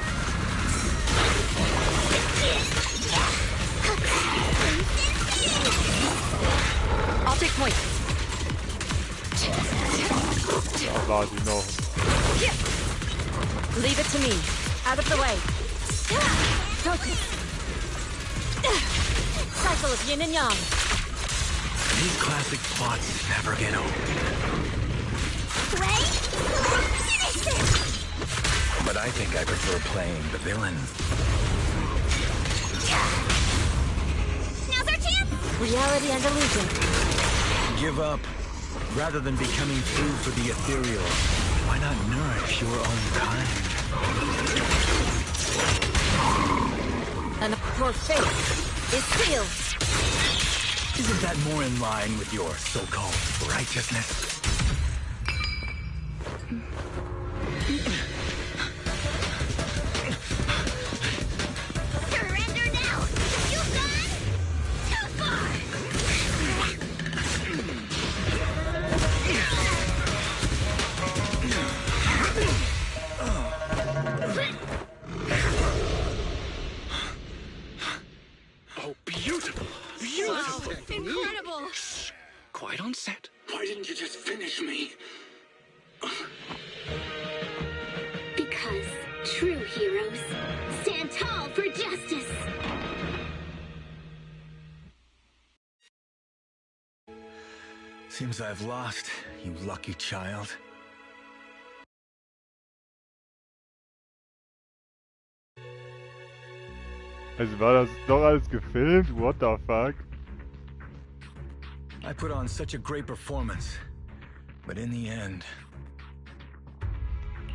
S5: I'll take point.
S1: Da war sie noch.
S5: Leave it to me. Out of the way. Focus. Cycle of yin and yang.
S11: These classic plots never get old.
S12: Play? Finish this!
S11: But I think I prefer playing the villain.
S12: Now's our chance!
S5: Reality and illusion.
S11: Give up. Rather than becoming food for the ethereal, why not nourish your own kind?
S5: And your fate is sealed.
S11: Isn't that more in line with your so-called righteousness?
S12: Surrender now! You've gone too far!
S6: Oh, beautiful! Beautiful!
S13: Wow, incredible!
S6: Quite on set. Why didn't you just finish me?
S12: Because true heroes stand tall for justice.
S11: Seems I've lost, you lucky child.
S1: Also war das doch alles gefilmt? What the fuck?
S11: I put on such a great performance, but in the end...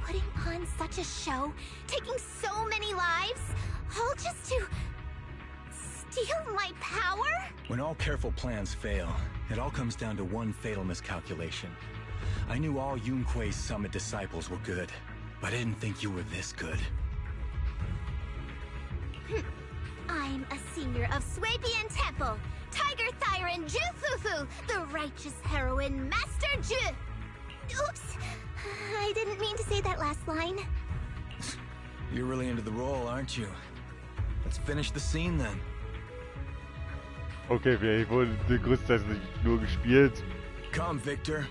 S12: Putting on such a show, taking so many lives, all just to steal my power?
S11: When all careful plans fail, it all comes down to one fatal miscalculation. I knew all Yunque Summit disciples were good, but I didn't think you were this good.
S12: I'm a senior of Swapian Temple, Tiger Thyron Jufufu, the righteous heroine Master Ju. Oops, I didn't mean to say that last line.
S11: You're really into the role, aren't you? Let's finish the scene then.
S1: Okay, vielleicht wurde größtenteils nur gespielt.
S11: Come, Victor.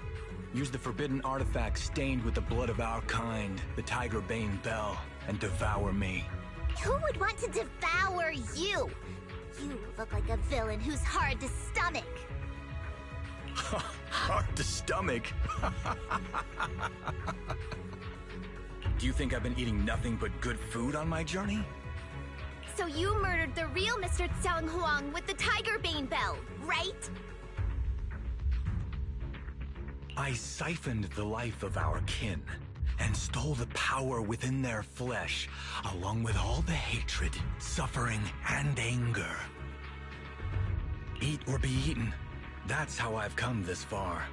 S11: Use the forbidden artifact stained with the blood of our kind, the Tigerbane Bell, and devour me.
S12: Who would want to devour you? You look like a villain who's hard to stomach.
S11: Hard to stomach? Do you think I've been eating nothing but good food on my journey?
S12: So you murdered the real Mr. Tsang Huang with the Tigerbane Bell, right?
S11: I siphoned the life of our kin and stole the power within their flesh, along with all the hatred, suffering, and anger. Eat or be eaten. That's how I've come this far.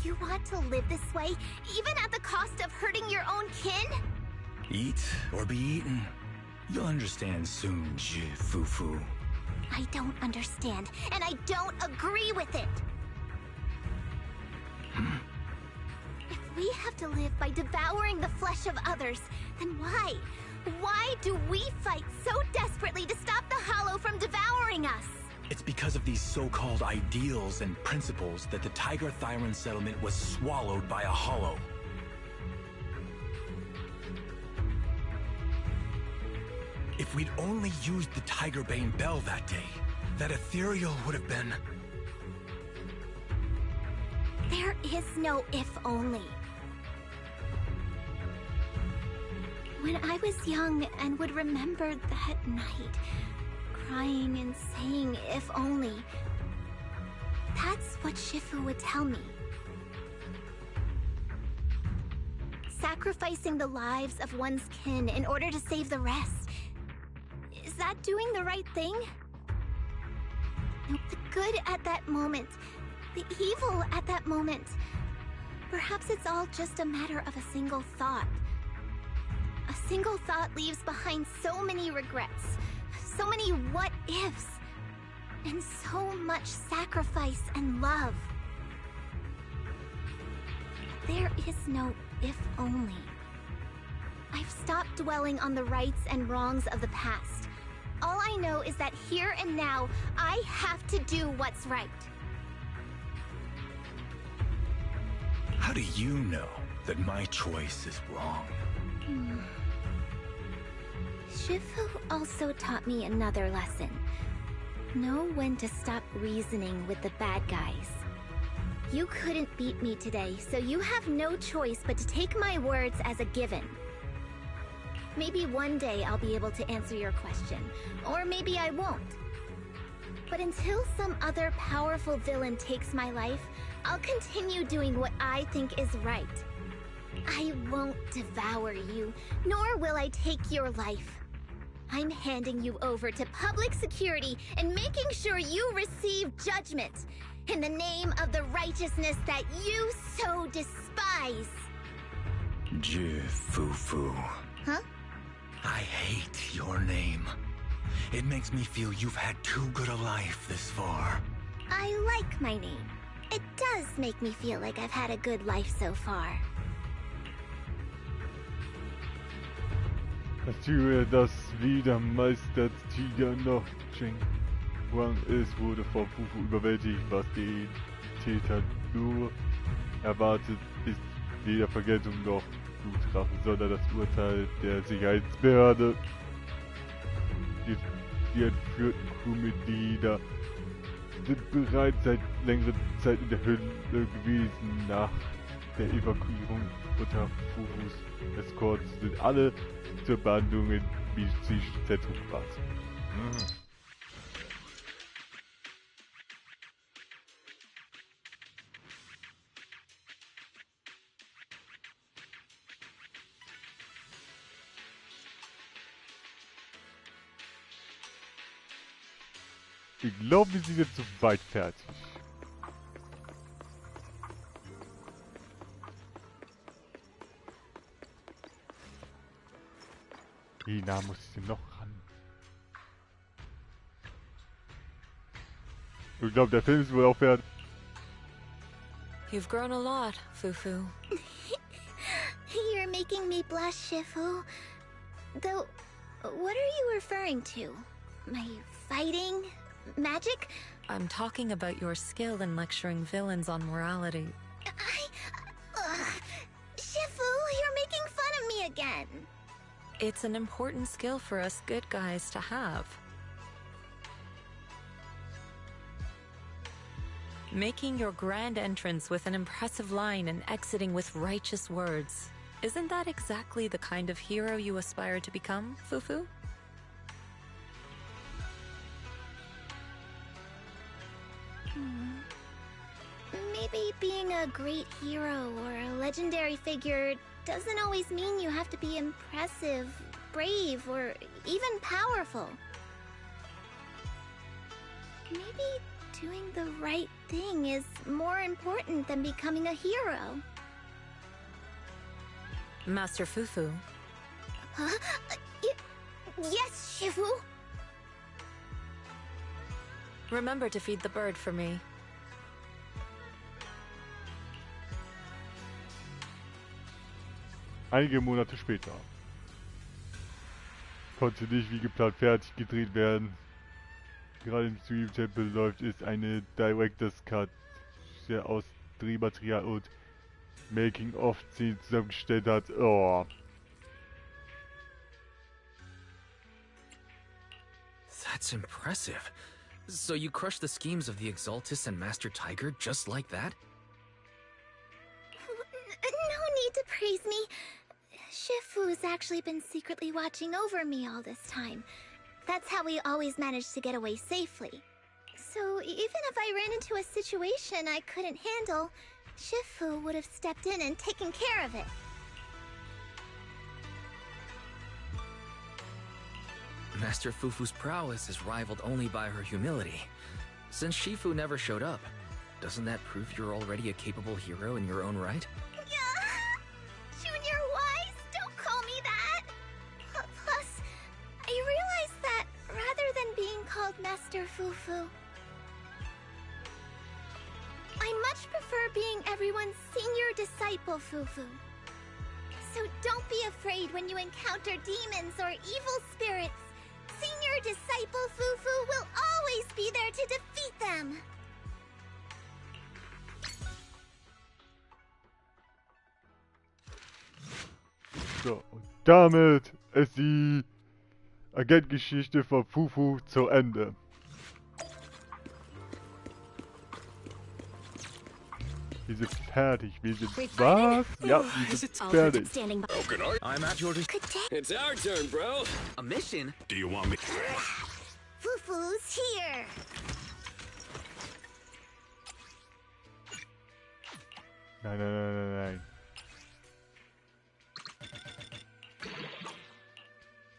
S12: You want to live this way, even at the cost of hurting your own kin?
S11: Eat or be eaten. You'll understand soon, Fufu.
S12: I don't understand, and I don't agree with it. If we have to live by devouring the flesh of others, then why? Why do we fight so desperately to stop the Hollow from devouring us?
S11: It's because of these so-called ideals and principles that the Tiger Thyron settlement was swallowed by a Hollow. If we'd only used the Tiger Bane Bell that day, that ethereal would have been...
S12: There is no if only. When I was young and would remember that night, crying and saying if only, that's what Shifu would tell me. Sacrificing the lives of one's kin in order to save the rest. Is that doing the right thing? No, the good at that moment, the evil at that moment. Perhaps it's all just a matter of a single thought. A single thought leaves behind so many regrets, so many what-ifs, and so much sacrifice and love. There is no if only. I've stopped dwelling on the rights and wrongs of the past. All I know is that here and now, I have to do what's right.
S11: How do you know that my choice is wrong?
S12: Shifu also taught me another lesson. Know when to stop reasoning with the bad guys. You couldn't beat me today, so you have no choice but to take my words as a given. Maybe one day I'll be able to answer your question, or maybe I won't. But until some other powerful villain takes my life, I'll continue doing what I think is right. I won't devour you, nor will I take your life. I'm handing you over to public security and making sure you receive judgment in the name of the righteousness that you so despise.
S11: Fufu.
S12: Huh?
S11: I hate your name. It makes me feel you've had too good a life this far.
S12: I like my name. It does make me feel like I've had a good life so far.
S1: Als Tyrion das wieder Meistertiger noch Ching Wang ist, wurde vor Fufu überwältigt, was den Täter nur erwartet, ist weder Vergeltung noch Blutrache, sondern das Urteil der Sicherheitsbehörde. Die entführten Crewmitglieder sind bereits seit längerer Zeit in der Hölle gewesen. Nach der Evakuierung unter Fufus Escort sind alle zur Behandlung im medizinischen Zentrum gebracht. Ich glaube, wir sind jetzt soweit fertig. Wie nah muss ich denn noch ran? Ich glaube, der Film ist wohl auch fertig.
S15: You've grown a lot, Fufu.
S12: You're making me blush, Shifu. Though, what are you referring to? My fighting? Magic?
S15: I'm talking about your skill in lecturing villains on morality.
S12: Shifu, you're making fun of me again.
S15: It's an important skill for us good guys to have. Making your grand entrance with an impressive line and exiting with righteous words. Isn't that exactly the kind of hero you aspire to become, Fufu?
S12: Maybe being a great hero or a legendary figure doesn't always mean you have to be impressive, brave, or even powerful. Maybe doing the right thing is more important than becoming a hero.
S15: Master Fufu.
S12: Huh? Yes, Shifu.
S15: Remember to feed the bird for me.
S1: Einige Monate später. Konnte nicht wie geplant fertig gedreht werden. Gerade im Stream-Tempel läuft ist eine Director's Cut aus Drehmaterial und Making-of-Szenen zusammengestellt hat. Oh.
S3: That's impressive. So you crushed the schemes of the Exaltus and Master Tiger just like that?
S12: No need to praise me. Shifu's actually been secretly watching over me all this time. That's how we always managed to get away safely. So even if I ran into a situation I couldn't handle, Shifu would have stepped in and taken care of it.
S3: Master Fufu's prowess is rivaled only by her humility. Since Shifu never showed up, doesn't that prove you're already a capable hero in your own right?
S12: Junior Wise, don't call me that! Plus, I realized that rather than being called Master Fufu, I much prefer being everyone's senior disciple Fufu. So don't be afraid when you encounter demons or evil spirits. Senior disciple Fufu will always be there to defeat them.
S1: So, und damit ist die Agentgeschichte von Fufu zu Ende. Wir sind fertig. Wir sind was? Ja, wir sind fertig.
S6: I'm at your It's our turn, bro.
S3: A mission?
S6: Do you want me?
S12: Fufu's here.
S1: Nein, nein, nein, nein, nein.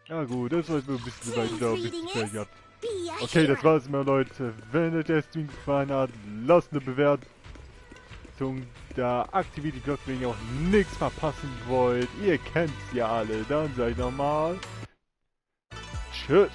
S1: Ja gut, das war jetzt nur ein bisschen weit gedauert, bis ich fertig hab. Okay, das war's mal, Leute. Wenn euch der Stream gefallen hat, lasst eine Bewertung da, aktiviert die Glocke, wenn ihr auch nichts verpassen wollt. Ihr kennt's ja alle. Dann sag ich nochmal tschüss.